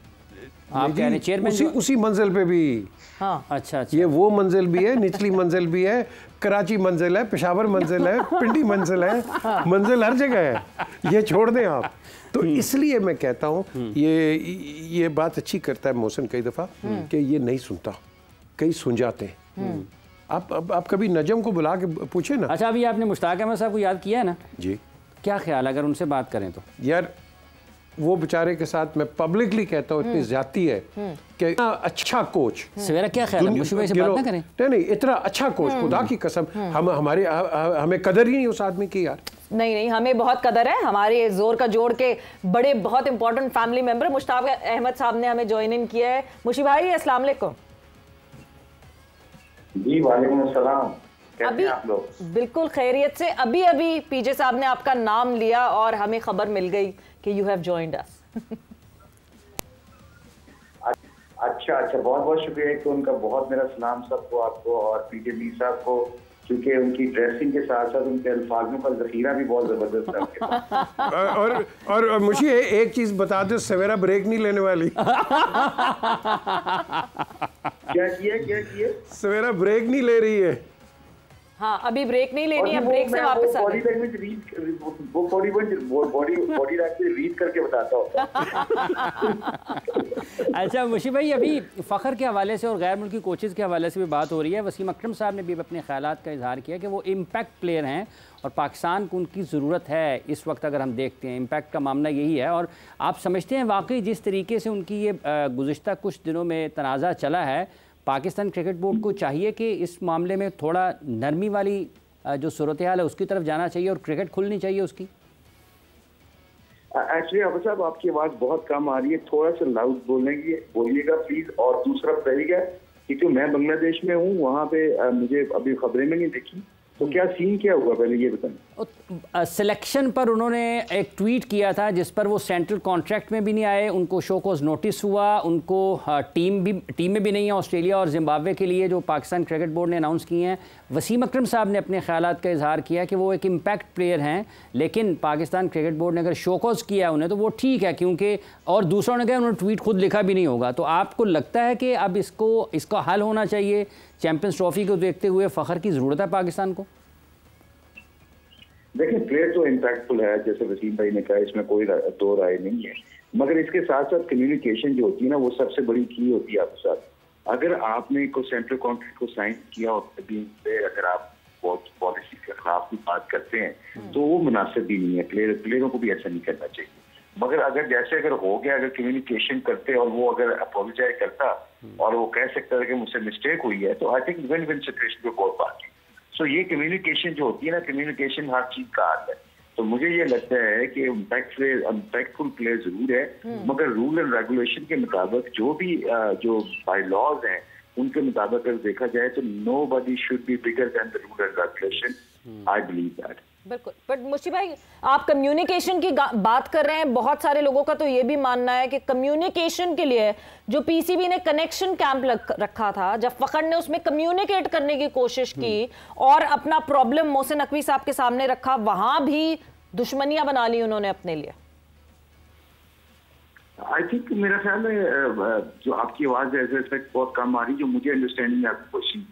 आप कह रहे हैं चेयरमैन उसी मंजिल पे भी। हाँ, अच्छा, ये वो मंजिल भी है, निचली मंजिल भी है, कराची मंजिल है, पेशावर मंजिल है, पिंडी मंजिल है, मंजिल हर जगह है। ये छोड़ दें आप। तो इसलिए मैं कहता हूँ ये बात अच्छी करता है मोहसिन कई दफ़ा कि ये नहीं सुनता, कई सुन जाते हैं। आप कभी नजम को बुला के पूछे ना। अच्छा, अभी आपने मुश्ताक अहमद साहब को याद किया है ना जी, क्या ख्याल अगर उनसे बात करें तो? यार वो बेचारे के साथ मैं पब्लिकली कहता हूँ इतनी ज्यादती है कि इतना अच्छा कोच। सवेरा क्या ख्याल है, मुशी भाई से बात ना करें? नहीं, इतना अच्छा कोच, खुदा की कसम, हमें कदर ही नहीं उस आदमी की यार। नहीं, हमें बहुत कदर है। हमारे जोर का जोड़ के बड़े बहुत important family member Mushtaq Ahmed साहब ने हमें ज्वाइन इन किया है। मुशी भाई अस्सलाम वालेकुम। जी वालेकुम अस्सलाम, कैसे अभी हैं आप लोग? बिल्कुल खैरियत से। अभी पीजे साहब ने आपका नाम लिया और हमें खबर मिल गई कि यू हैव जॉइंड अस। अच्छा, बहुत बहुत शुक्रिया। एक तो उनका बहुत मेरा सलाम सबको, आपको और पीजे मी साहब को, क्योंकि उनकी ड्रेसिंग के साथ साथ उनके अल्फाजों का जखीरा भी बहुत जबरदस्त है। और मुझे एक चीज बता दो, सवेरा ब्रेक नहीं लेने वाली। क्या किए? सवेरा ब्रेक नहीं ले रही है। हाँ, अभी ब्रेक नहीं लेनी है, ब्रेक से वापस आ बॉडी लैंग्वेज रीड करके बताता हूँ। अच्छा मुशी भाई, अभी फ़खर के हवाले से और गैर मुल्की कोचेज़ के हवाले से भी बात हो रही है। वसीम अकरम साहब ने भी अपने ख्यालात का इजहार किया कि वो इम्पैक्ट प्लेयर हैं और पाकिस्तान को उनकी ज़रूरत है इस वक्त। अगर हम देखते हैं इम्पैक्ट का मामला यही है, और आप समझते हैं वाकई जिस तरीके से उनकी ये गुज़िश्ता कुछ दिनों में तनाज़ा चला है, पाकिस्तान क्रिकेट बोर्ड को चाहिए कि इस मामले में थोड़ा नरमी वाली जो सूरत हाल है उसकी तरफ जाना चाहिए और क्रिकेट खुलनी चाहिए उसकी? एक्चुअली अबू साहब, आपकी आवाज़ बहुत कम आ रही है, थोड़ा सा लाउड बोलिएगा प्लीज़। और दूसरा बताइएगा कि जो मैं बांग्लादेश में हूँ वहाँ पे मुझे अभी खबरें में नहीं देखी, तो क्या सीन क्या हुआ पहले ये बताएं। सिलेक्शन पर उन्होंने एक ट्वीट किया था जिस पर वो सेंट्रल कॉन्ट्रैक्ट में भी नहीं आए, उनको शो कोज नोटिस हुआ, उनको टीम में भी नहीं है ऑस्ट्रेलिया और जिम्बाब्वे के लिए जो पाकिस्तान क्रिकेट बोर्ड ने अनाउंस किए हैं। वसीम अकरम साहब ने अपने ख्यालात का इजहार किया कि वो एक इम्पैक्ट प्लेयर हैं, लेकिन पाकिस्तान क्रिकेट बोर्ड ने अगर शो कोज किया उन्हें तो वो ठीक है, क्योंकि और दूसरों ने कहा उन्होंने ट्वीट खुद लिखा भी नहीं होगा। तो आपको लगता है कि अब इसका हल होना चाहिए? चैंपियंस ट्रॉफी को देखते हुए फ़खर की ज़रूरत है पाकिस्तान को? देखिए, प्लेयर तो इम्पैक्टफुल है, जैसे वसीम भाई ने कहा, इसमें कोई दो राय नहीं है, मगर इसके साथ साथ कम्युनिकेशन जो होती है ना, वो सबसे बड़ी की होती है आपके साथ। अगर आपने कोई सेंट्रल कॉन्ट्रैक्ट को साइन किया और अगर आप पॉलिसी के खिलाफ भी बात करते हैं तो वो मुनासिब भी नहीं है। प्लेयरों को भी ऐसा नहीं करना चाहिए। मगर अगर हो गया, अगर कम्युनिकेशन करते और वो अगर अपोलोजाइज करता और वो कह सकता है कि मुझसे मिस्टेक हुई है, तो I think win win situation पे बोथ पार्टी। सो ये कम्युनिकेशन जो होती है ना, कम्युनिकेशन हर चीज का हाल है। तो मुझे ये लगता है कि इम्पैक्टफुल प्लेयर जरूर है, मगर रूल एंड रेगुलेशन के मुताबिक जो बाय लॉज हैं उनके मुताबिक अगर देखा जाए तो nobody should be bigger than the rule and regulation. I believe that. बिल्कुल। बट मुशी भाई, आप कम्युनिकेशन की बात कर रहे हैं, बहुत सारे लोगों का तो ये भी मानना है कि कम्युनिकेशन के लिए जो पीसीबी ने कनेक्शन कैंप रखा था, जब फ़खर ने उसमें कम्युनिकेट करने की कोशिश की और अपना प्रॉब्लम मोहसिन नकवी साहब के सामने रखा, वहां भी दुश्मनियां बना ली उन्होंने अपने लिए। आई थिंक मेरा ख्याल है जो आपकी आवाज है बहुत कम आ रही, जो मुझे अंडरस्टैंडिंग है आपकी क्वेश्चन।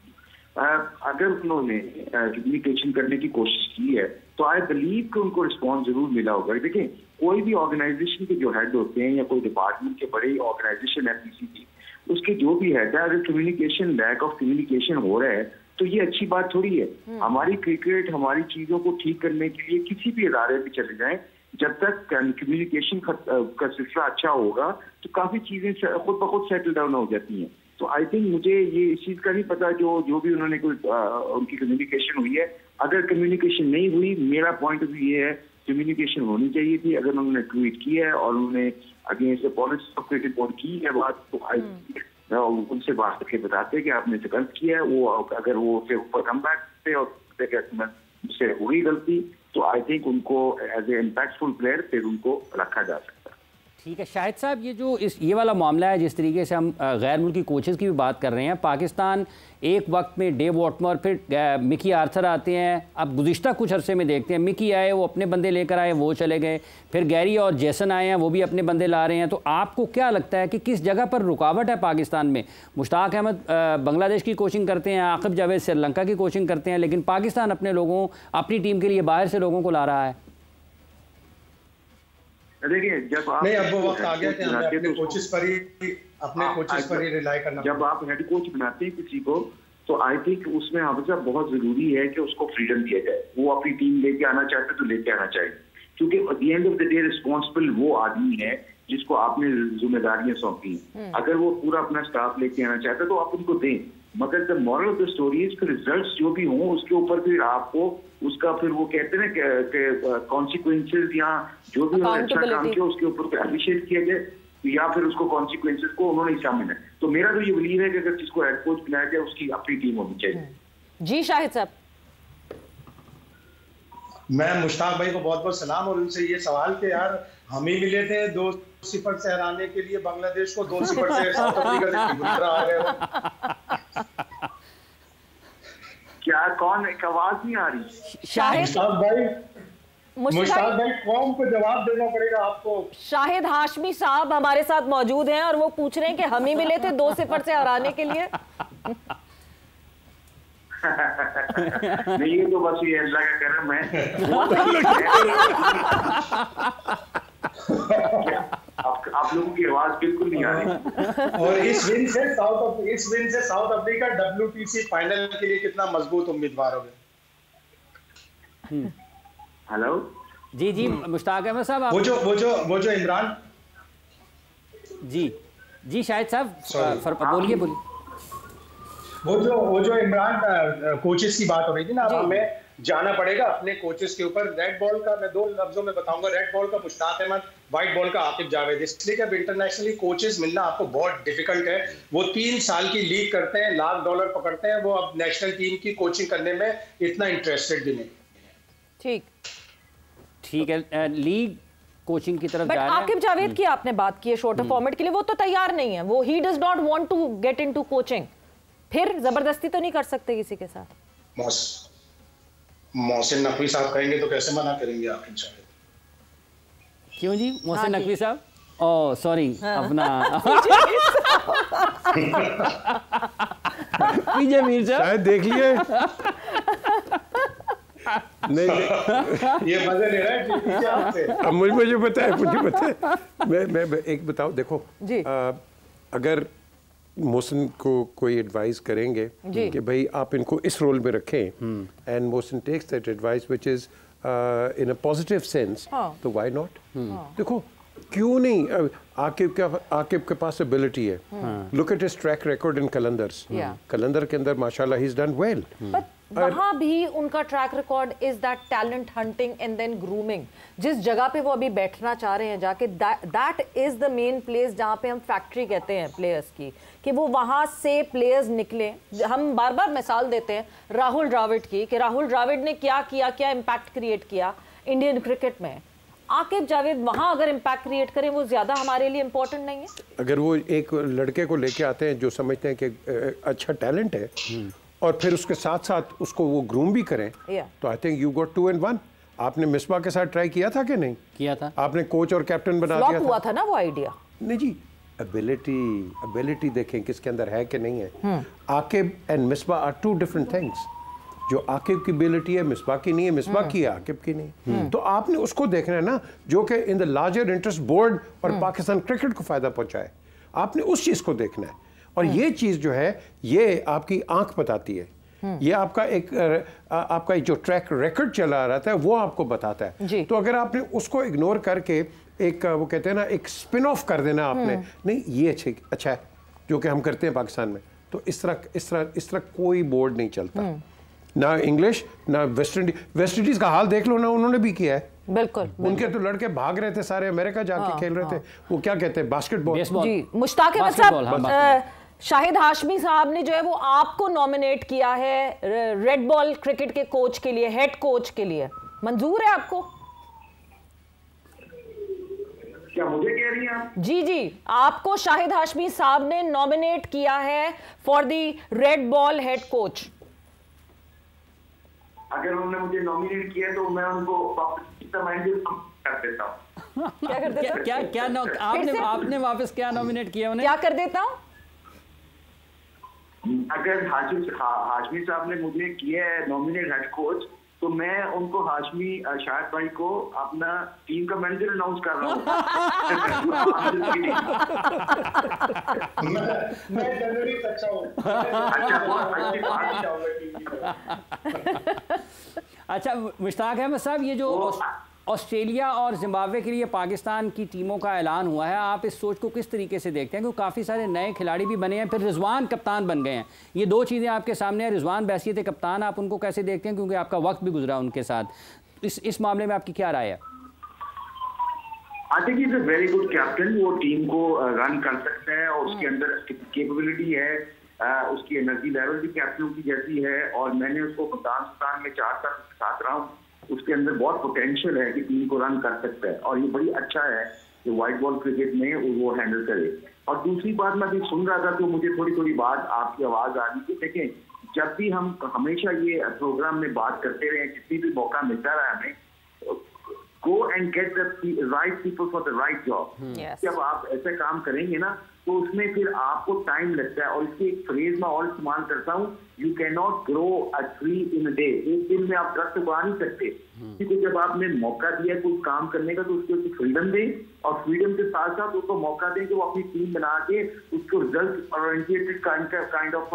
अगर उन्होंने कम्युनिकेशन करने की कोशिश की है तो आई बिलीव कि उनको रिस्पॉन्स जरूर मिला होगा। देखिए, कोई भी ऑर्गेनाइजेशन के जो हेड होते हैं या कोई डिपार्टमेंट के बड़े ऑर्गेनाइजेशन है पीसीबी, उसके जो भी हेड है, अगर कम्युनिकेशन लैक ऑफ कम्युनिकेशन हो रहा है तो ये अच्छी बात थोड़ी है। हमारी क्रिकेट, हमारी चीजों को ठीक करने के लिए किसी भी इदारे पे चले जाएं, जब तक कम्युनिकेशन का सिलसिला अच्छा होगा तो काफी चीजें खुद ब खुद सेटल डाउन हो जाती हैं। तो आई थिंक मुझे ये इस चीज का नहीं पता जो भी उन्होंने उनकी कम्युनिकेशन हुई है। अगर कम्युनिकेशन नहीं हुई, मेरा पॉइंट ऑफ व्यू ये है कम्युनिकेशन होनी चाहिए थी। अगर उन्होंने ट्वीट किया है और उन्होंने against policy of cricket board की है बात, तो आई उनसे बात करके बताते कि आपने इसे गलत किया है। वो अगर वो उसके ऊपर कम बैक थे और मुझसे हुई गलती, तो आई थिंक उनको एज ए इम्पैक्टफुल प्लेयर फिर उनको रखा जा सकता है। ठीक है शाहिद साहब, ये वाला मामला है, जिस तरीके से हम गैर मुल्की कोचेज़ की भी बात कर रहे हैं, पाकिस्तान एक वक्त में डेव वॉटमर, फिर मिकी आर्थर आते हैं। अब गुज़िश्ता कुछ अरसे में देखते हैं, मिकी आए, वो अपने बंदे लेकर आए, वो चले गए, फिर गैरी और जैसन आए हैं, वो भी अपने बंदे ला रहे हैं। तो आपको क्या लगता है कि किस जगह पर रुकावट है पाकिस्तान में? मुश्ताक अहमद बांग्लादेश की कोचिंग करते हैं, आकिब जावेद श्रीलंका की कोचिंग करते हैं, लेकिन पाकिस्तान अपनी टीम के लिए बाहर से लोगों को ला रहा है। देखिए, जब आप नहीं, अब वो वक्त आ गया कि हमें अपने कोचेस पर ही रिलाई करना। जब आप हेड कोच बनाते हैं किसी को, तो आई थिंक उसमें हमेशा बहुत जरूरी है कि उसको फ्रीडम दिया जाए। वो अपनी टीम लेके आना चाहते तो लेके आना चाहिए, क्योंकि at the end of the day responsible वो आदमी है जिसको आपने जिम्मेदारियां सौंपी। अगर वो पूरा अपना स्टाफ लेके आना चाहता है तो आप उनको दें, मगर the moral of the story is results जो भी हों उसके ऊपर फिर आपको उसका फिर वो कहते हैं ना कॉन्सिक्वेंसेज या जो भी उन्होंने अच्छा काम किया उसके ऊपर अप्रिशिएट किया जाए या फिर उसको कॉन्सिक्वेंसेज को उन्होंने शामिल है। तो मेरा तो ये बिलीव है कि अगर जिसको हेड कोच बनाया जाए उसकी अपनी टीम होनी चाहिए। जी शाहिद साहब। मैं मुश्ताक भाई को बहुत बहुत सलाम और उनसे ये सवाल कि यार हम ही मिले थे 2-0 से हराने के लिए बांग्लादेश को, 2-0 से साउथ अफ्रीका से बुरी तरह आ गए। क्या कौन एक आवाज नहीं आ रही? मुश्ताक भाई कौन को जवाब देना पड़ेगा आपको। शाहिद हाशमी साहब हमारे साथ मौजूद हैं और वो पूछ रहे हैं कि हम ही मिले थे 2-0 से हराने के लिए। नहीं ये तो बस ये अल्लाह का करम है। आप लोगों की आवाज बिल्कुल नहीं आ रही। और इस विन से साउथ अफ्रीका WTC फाइनल के लिए कितना मजबूत उम्मीदवार हो गए। हेलो जी जी मुश्ताक अहमद साहब, वो जो इमरान जी शाहिद साहब बोलिए। वो जो इमरान कोचेस की बात हो रही थी ना, अब हमें जाना पड़ेगा अपने कोचेस के ऊपर। रेड बॉल का मैं 2 लफ्जों में बताऊंगा। रेड बॉल का मुश्ताक अहमद, व्हाइट बॉल का आकिब जावेद। इसलिए कि अब इंटरनेशनली कोचेस मिलना आपको बहुत डिफिकल्ट है। वो 3 साल की लीग करते हैं, $1,00,000 पकड़ते हैं, वो अब नेशनल टीम की कोचिंग करने में इतना इंटरेस्टेड भी नहीं। ठीक है, लीग कोचिंग की तरफ जा रहे हैं। आकिब जावेद की आपने बात की है शॉर्टर फॉर्मेट के लिए, वो तो तैयार नहीं है, वो he does not want to get into coaching. फिर जबरदस्ती तो नहीं कर सकते किसी के साथ। मोहसिन नकवी साहब कहेंगे तो कैसे मना करेंगे आकिब जावेद? क्यों जी मोहसिन नकवी साहब? ओह सॉरी, अपना पीजे मीर साहब शायद देख लिए। नहीं ये मजे ले रहा है पीछे आपसे। अब मुझे पता है, मैं एक बताओ, देखो अगर मोहसिन को कोई एडवाइस करेंगे कि भाई आप इनको इस रोल में रखें and Mohsin takes that advice which is in a positive sense, तो व्हाई नॉट। देखो क्यों नहीं, आकिब के पास एबिलिटी है। Look at his track record in Qalandars. Qalandar के अंदर माशाल्लाह ही इज डन वेल। वहाँ भी उनका track record is that talent hunting and then grooming. जिस जगह पे वो अभी बैठना चाह रहे हैं जाके, that is the main place जहाँ पे हम फैक्ट्री कहते हैं प्लेयर्स की, कि वो वहाँ से प्लेयर्स निकले। हम बार बार मिसाल देते हैं राहुल द्रविड़ की, कि राहुल द्रविड़ ने क्या इम्पैक्ट क्रिएट किया इंडियन क्रिकेट में। आकिब जावेद वहाँ अगर इम्पैक्ट क्रिएट करें, वो ज़्यादा हमारे लिए इम्पोर्टेंट नहीं है? अगर वो एक लड़के को लेके आते हैं जो समझते हैं कि अच्छा टैलेंट है और फिर उसके साथ साथ उसको वो ग्रूम भी करें, तो I think you got 2 and 1। आपने मिसबा के साथ ट्राई किया था कि नहीं किया था? आपने कोच और कैप्टन बना दिया हुआ था ना वो आइडिया। नहीं जी, एबिलिटी देखें किसके अंदर है कि नहीं है। Aqib and Misbah are 2 different things. जो आकिब की एबिलिटी है मिसबा की नहीं है, मिसबा की है आकिब की नहीं। तो आपने उसको देखना है ना जो कि in the larger interest board और पाकिस्तान क्रिकेट को फायदा पहुंचाए। आपने उस चीज को देखना है और ये चीज जो है ये आपकी आंख बताती है। ये आपका जो ट्रैक रिकॉर्ड चला रहता है वो आपको बताता है। तो अगर आपने उसको इग्नोर करके एक वो कहते हैं ना एक स्पिन ऑफ कर देना आपने, नहीं ये अच्छा है जो कि हम करते हैं पाकिस्तान में, तो इस तरह कोई बोर्ड नहीं चलता। ना इंग्लिश ना वेस्ट इंडीज का हाल देख लो ना, उन्होंने भी किया है। बिल्कुल। उनके तो लड़के भाग रहे थे सारे अमेरिका जाके खेल रहे थे। वो क्या कहते हैं, बास्केटबॉल। जी मुश्ताक अहमद साहब, शाहिद हाशमी साहब ने जो है वो आपको नॉमिनेट किया है रेड बॉल क्रिकेट के कोच के लिए, हेड कोच के लिए, मंजूर है आपको? क्या मुझे कह रही हैं आप? जी आपको शाहिद हाशमी साहब ने नॉमिनेट किया है for the red ball head coach. अगर उन्होंने मुझे नॉमिनेट किया तो मैं उनको कर देता हूँ। क्या कर देता हूँ? आपने वापस क्या नॉमिनेट किया उन्हें? क्या कर देता हूँ? अगर हाशमी साहब ने मुझे किया है नॉमिनेट हेड कोच, तो मैं उनको शाहिद भाई को अपना टीम का मैनेजर अनाउंस कर रहा हूँ। मैं जनवरी तक अच्छा मुश्ताक अहमद साहब, ये जो ऑस्ट्रेलिया और जिम्बाब्वे के लिए पाकिस्तान की टीमों का ऐलान हुआ है, आप इस सोच को किस तरीके से देखते हैं? क्योंकि काफ़ी सारे नए खिलाड़ी भी बने हैं, फिर रिजवान कप्तान बन गए हैं, ये दो चीज़ें आपके सामने हैं। रिजवान बहैसियत कप्तान आप उनको कैसे देखते हैं, क्योंकि आपका वक्त भी गुजरा उनके साथ, इस मामले में आपकी क्या राय है? I think is a very good captain, वो टीम को रन कर सकता है और उसके अंदर कैपेबिलिटी है, उसकी एनर्जी लेवल भी कैप्टनों की जैसी है, और मैंने उसको अफगानिस्तान में 4 साल साथ रहा हूँ, उसके अंदर बहुत पोटेंशियल है कि टीम को रन कर सकता है, और ये बड़ी अच्छा है कि व्हाइट बॉल क्रिकेट में वो हैंडल करे। और दूसरी बात, मैं भी सुन रहा था तो मुझे थोड़ी बात आपकी आवाज आ रही थी। देखें, जब भी हम हमेशा ये प्रोग्राम में बात करते रहे, जितनी भी मौका मिलता रहा हमें, go and get the right people for the right job. जब आप ऐसे काम करेंगे ना तो उसमें फिर आपको टाइम लगता है, और इसकी एक फ्रेज मैं और इस्तेमाल करता हूँ, you can not grow a tree in a day. एक दिन में आप दरख्त उगा नहीं सकते, क्योंकि जब आपने मौका दिया कुछ काम करने का तो उसको फ्रीडम दें, और फ्रीडम के साथ साथ उसको मौका दें कि वो अपनी टीम बना के उसको result oriented kind of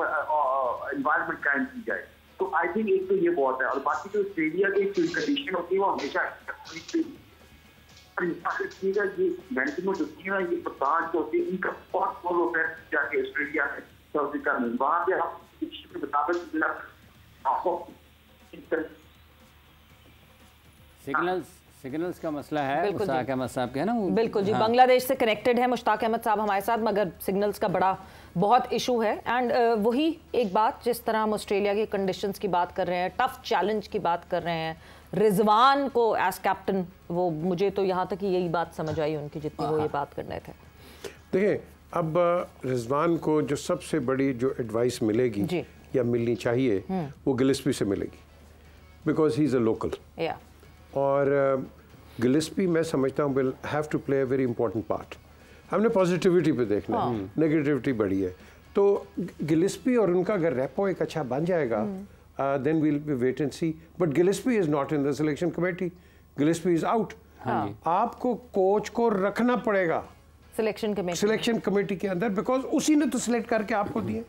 environment कायम की जाए। तो आई थिंक एक तो ये बहुत है, और बाकी जो ऑस्ट्रेलिया की कंडीशन होती है वो हमेशा ये मैनेजमेंट होती है ना, ये प्रधान जो होती है, इनका बहुत रोल होता है जाके ऑस्ट्रेलिया में, साउथ अफ्रीका में, वहाँ पे आप सिग्नल्स का मसला है, मुश्ताक अहमद साहब के है ना वो। बिल्कुल जी, बांग्लादेश से कनेक्टेड है मुश्ताक अहमद साहब हमारे साथ, मगर सिग्नल्स का बड़ा बहुत इशू है। एंड वही एक बात, जिस तरह हम ऑस्ट्रेलिया की कंडीशंस की बात कर रहे हैं, टफ चैलेंज की बात कर रहे हैं, रिजवान को एज कैप्टन, वो मुझे तो यहाँ तक यही बात समझ आई उनकी जितनी वो ये बात करने थे। देखिए, अब रिजवान को जो सबसे बड़ी जो एडवाइस मिलेगी या मिलनी चाहिए वो गिलिस्पी से मिलेगी, because he is a local. और गिलिस्पी मैं समझता हूँ will have to play a very important part. हमने पॉजिटिविटी पे देखना है, नेगेटिविटी बड़ी है, तो गिलिस्पी और उनका अगर रेपो एक अच्छा बन जाएगा, then we'll wait and see. But Gillespie is not in the selection committee. Gillespie is out. आपको कोच को रखना पड़ेगा सिलेक्शन कमेटी के अंदर, बिकॉज उसी ने तो सिलेक्ट करके आपको दिए,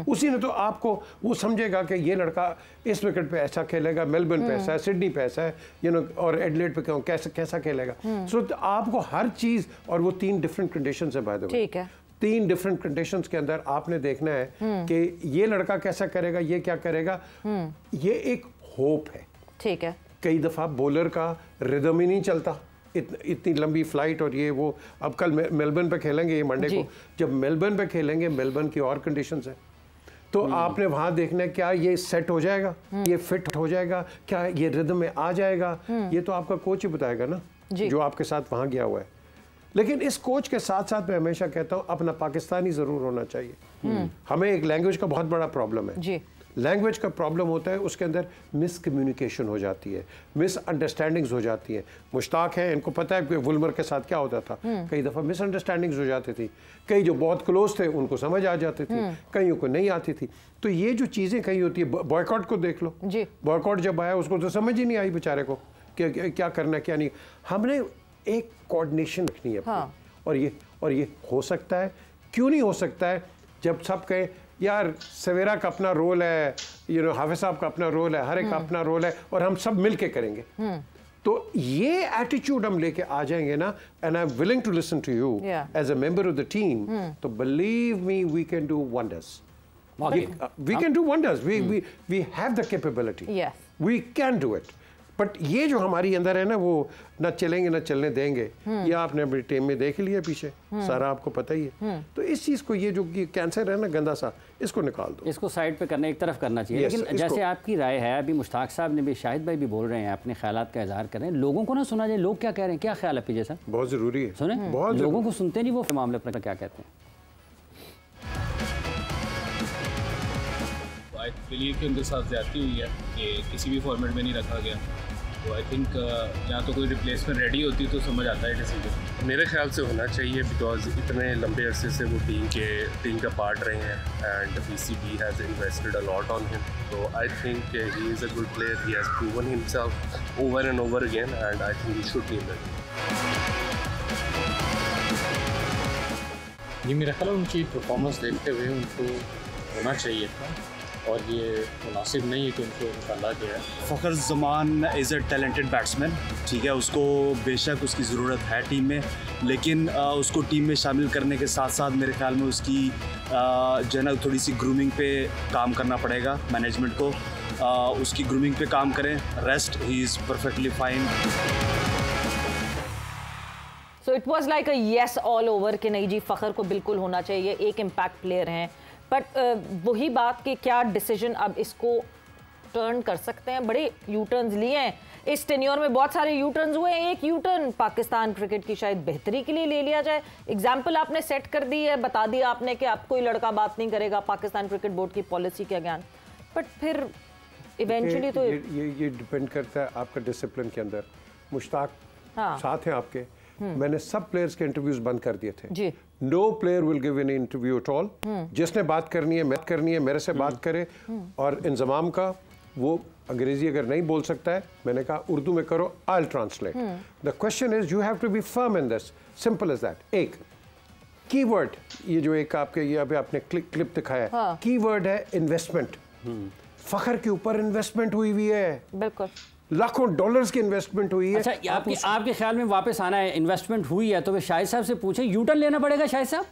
उसी ने तो आपको वो समझेगा कि ये लड़का इस विकेट पे ऐसा खेलेगा, मेलबर्न पे ऐसा है, सिडनी पे ऐसा है, यू नो, और एडिलेड पे क्यों कैसा खेलेगा। सो आपको हर चीज, और वो 3 डिफरेंट कंडीशंस है बाय द वे, ठीक है, 3 डिफरेंट कंडीशंस के अंदर आपने देखना है कि ये लड़का कैसा करेगा, ये क्या करेगा। ये एक होप है, ठीक है। कई दफा बॉलर का रिदम ही नहीं चलता, इतनी लंबी फ्लाइट और ये वो। अब कल मेलबर्न पे खेलेंगे, ये मंडे को जब मेलबर्न पे खेलेंगे, मेलबर्न की और कंडीशंस है, तो आपने वहां देखना है क्या ये सेट हो जाएगा, ये फिट हो जाएगा, क्या ये रिदम में आ जाएगा। ये तो आपका कोच ही बताएगा ना, जो आपके साथ वहां गया हुआ है। लेकिन इस कोच के साथ साथ मैं हमेशा कहता हूं अपना पाकिस्तानी जरूर होना चाहिए। हमें एक लैंग्वेज का बहुत बड़ा प्रॉब्लम है जी। लैंग्वेज का प्रॉब्लम होता है, उसके अंदर मिसकम्युनिकेशन हो जाती है, मिसअंडरस्टैंडिंग्स हो जाती है। मुश्ताक है, इनको पता है कि वुल्मर के साथ क्या होता था, कई दफ़ा मिसअंडरस्टैंडिंग्स हो जाती थी, कई जो बहुत क्लोज थे उनको समझ आ जाती थी, कईयों को नहीं आती थी। तो ये जो चीज़ें कहीं होती है, बॉयकॉट को देख लो, बॉयकॉट जब आया उसको तो समझ ही नहीं आई बेचारे को कि क्या करना क्या नहीं। हमने एक कोऑर्डिनेशन रखनी है अपनी, और ये हो सकता है, क्यों नहीं हो सकता है, जब सब कहे यार सवेरा का अपना रोल है, यू नो, हाफिज साहब का अपना रोल है, हर एक का अपना रोल है, और हम सब मिल के करेंगे। तो ये एटीट्यूड हम लेके आ जाएंगे ना, and I am willing to listen to you as a member of the team, तो believe me we can do wonders, we can do wonders, we have the capability, we can do it. But ये जो हमारी अंदर है ना, वो ना चलेंगे ना चलने देंगे। ये आपने अपनी टीम में देख लिया पीछे, सारा आपको पता ही है। तो इस चीज़ को, ये जो कैंसर है ना गंदा सा, इसको निकाल दो, इसको साइड पे करने एक तरफ करना चाहिए। लेकिन जैसे आपकी राय है, अभी मुश्ताक साहब ने भी, शाहिद भाई भी बोल रहे हैं, अपने ख्यालात का इजहार कर रहे हैं, लोगों को ना सुना जाए, लोग क्या कह रहे हैं, क्या ख्याल है पीछे सर? बहुत ज़रूरी है, सुने, लोगों को सुनते नहीं, वो मामले पर क्या कहते हैं। आई बिलीव कि उनके साथ ज़्यादती हुई है कि किसी भी फॉर्मेट में नहीं रखा गया। तो आई थिंक यहाँ तो कोई रिप्लेसमेंट रेडी होती तो समझ आता है डिसीजन। मेरे ख्याल से होना चाहिए, बिकॉज इतने लंबे अरसे से वो टीम का पार्ट रहे हैं, and PCB has invested a lot on him. तो I think he is a good player, he has proven himself over and over again, and I think he should be in the team. ये मेरा ख्याल उनकी performance देखते हुए उनको होना चाहिए था, और ये मुनासिब नहीं है कि उनको निकाला गया है। फ़खर ज़मान इज़ अ टैलेंटेड बैट्समैन, ठीक है, उसको बेशक उसकी ज़रूरत है टीम में, लेकिन उसको टीम में शामिल करने के साथ साथ मेरे ख्याल में उसकी जो है ना थोड़ी सी ग्रूमिंग पे काम करना पड़ेगा मैनेजमेंट को। उसकी ग्रूमिंग पे काम करें, rest he is perfectly fine. So it was like a yes all over कि नहीं जी फ़खर को बिल्कुल होना चाहिए, एक इम्पैक्ट प्लेयर हैं, बट वही बात कि क्या डिसीजन अब इसको टर्न कर सकते हैं। बड़े यू टर्न्स लिए हैं इस टेन्योर में, बहुत सारे यू टर्न्स हुए हैं। एक यू टर्न पाकिस्तान क्रिकेट की शायद बेहतरी के लिए ले लिया जाए। एग्जाम्पल आपने सेट कर दी है, बता दिया आपने कि अब कोई लड़का बात नहीं करेगा पाकिस्तान क्रिकेट बोर्ड की पॉलिसी के अगेंस्ट, बट फिर इवेंचुअली तो ये डिपेंड करता है आपका डिसिप्लिन के अंदर। मुश्ताक साथ हैं आपके, मैंने सब प्लेयर्स के इंटरव्यूज बंद कर दिए थे जी। No player will give any interview at all. जिसने बात करनी है मेरे से बात करे, और इंजमाम का वो अंग्रेजी अगर नहीं बोल सकता है, मैंने कहा उर्दू में करो, I will translate. The question is you have to be firm in this, simple as that. एक कीवर्ड, ये जो एक आपके ये अभी आपने क्लिप दिखाया है, कीवर्ड है इन्वेस्टमेंट। फ़खर के ऊपर इन्वेस्टमेंट हुई है, बिल्कुल लाखों डॉलर्स की इन्वेस्टमेंट हुई है। अच्छा, आपके ख्याल में वापस आना है, इन्वेस्टमेंट हुई है, तो फिर शाहिद साहब से पूछें, यूटर्न लेना पड़ेगा शाहिद साहब?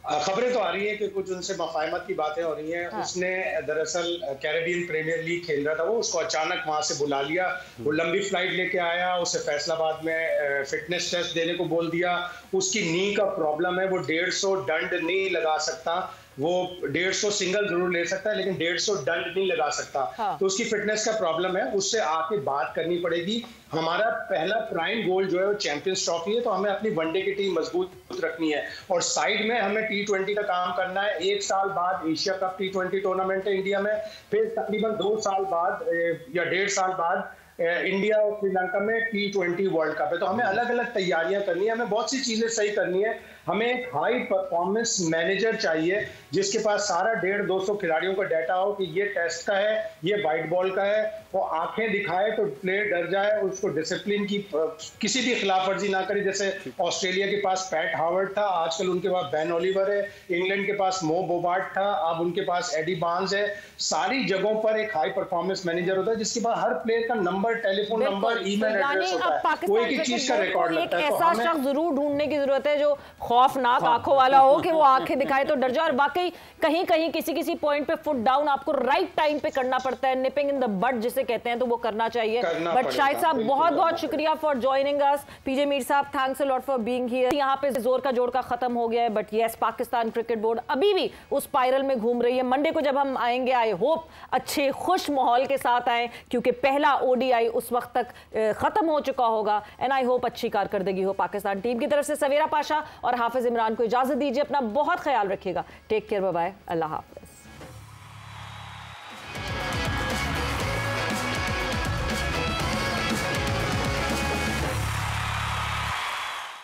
खबरें तो आ रही है कि कुछ उनसे मफाहमत की बातें हो रही हैं। उसने दरअसल कैरेबियन प्रीमियर लीग खेल रहा था, वो उसको अचानक वहां से बुला लिया, वो लंबी फ्लाइट लेके आया, उसे फैसलाबाद में फिटनेस टेस्ट देने को बोल दिया। उसकी नी का प्रॉब्लम है, वो 150 दंड नहीं लगा सकता, वो 150 सिंगल जरूर ले सकता है लेकिन 150 दंड नहीं लगा सकता। तो उसकी फिटनेस का प्रॉब्लम है, उससे आके बात करनी पड़ेगी। हमारा पहला प्राइम गोल जो है वो चैंपियंस ट्रॉफी है, तो हमें अपनी वनडे की टीम मजबूत रखनी है और साइड में हमें T20 का काम करना है। 1 साल बाद एशिया कप T20 टूर्नामेंट है इंडिया में, फिर तकरीबन 2 साल बाद या 1.5 साल बाद इंडिया और श्रीलंका में T20 वर्ल्ड कप है। तो हमें अलग अलग तैयारियां करनी है, हमें बहुत सी चीजें सही करनी है। हमें एक हाई परफॉर्मेंस मैनेजर चाहिए जिसके पास सारा 150-200 खिलाड़ियों का डाटा हो कि ये टेस्ट का है, ये वाइट बॉल का है, वो आंखें दिखाए तो प्लेयर डर जाए, उसको डिसिप्लिन की किसी भी खिलाफ वर्जी ना करे। जैसे ऑस्ट्रेलिया के पास पैट हावर्ड था, आजकल उनके पास बेन ओलिवर है, इंग्लैंड के पास मो बोबार्ट था, अब उनके पास एडी बार्न्स है। सारी जगहों पर एक हाई परफॉर्मेंस मैनेजर होता है जिसके पास हर प्लेयर का number, telephone number, email address होता है, वो एक ही चीज का रिकॉर्ड लगता है। ऐसा शख्स जरूर ढूंढने की जरूरत है जो खौफनाक आंखों वाला हो कि वो आंखें दिखाए तो डर जाए, और वाकई कहीं कहीं किसी पॉइंट पे फुट डाउन आपको राइट टाइम पे करना पड़ता है, निपिंग इन द बट जिसे कहते हैं, तो वो करना चाहिए। बट शाहिद साहब बहुत बहुत शुक्रिया फॉर ज्वाइनिंग अस। पीजे मीर साहब, thanks a lot for being here. यहाँ पे जोर का जोड़ का खत्म हो गया है, but yes Pakistan cricket board अभी भी उस स्पाइरल में घूम रही है। मंडे को जब हम आएंगे, आई होप अच्छे खुश माहौल के साथ आए, क्योंकि पहला ODI उस वक्त तक खत्म हो चुका होगा, एंड आई होप अच्छी कारकर्दगी हो पाकिस्तान टीम की तरफ से। सवेरा पाशा और हाफिज इमरान को इजाजत दीजिए, अपना बहुत ख्याल रखिएगा। टेक केयर, बाय बाय, अल्लाह हाफ़िज़।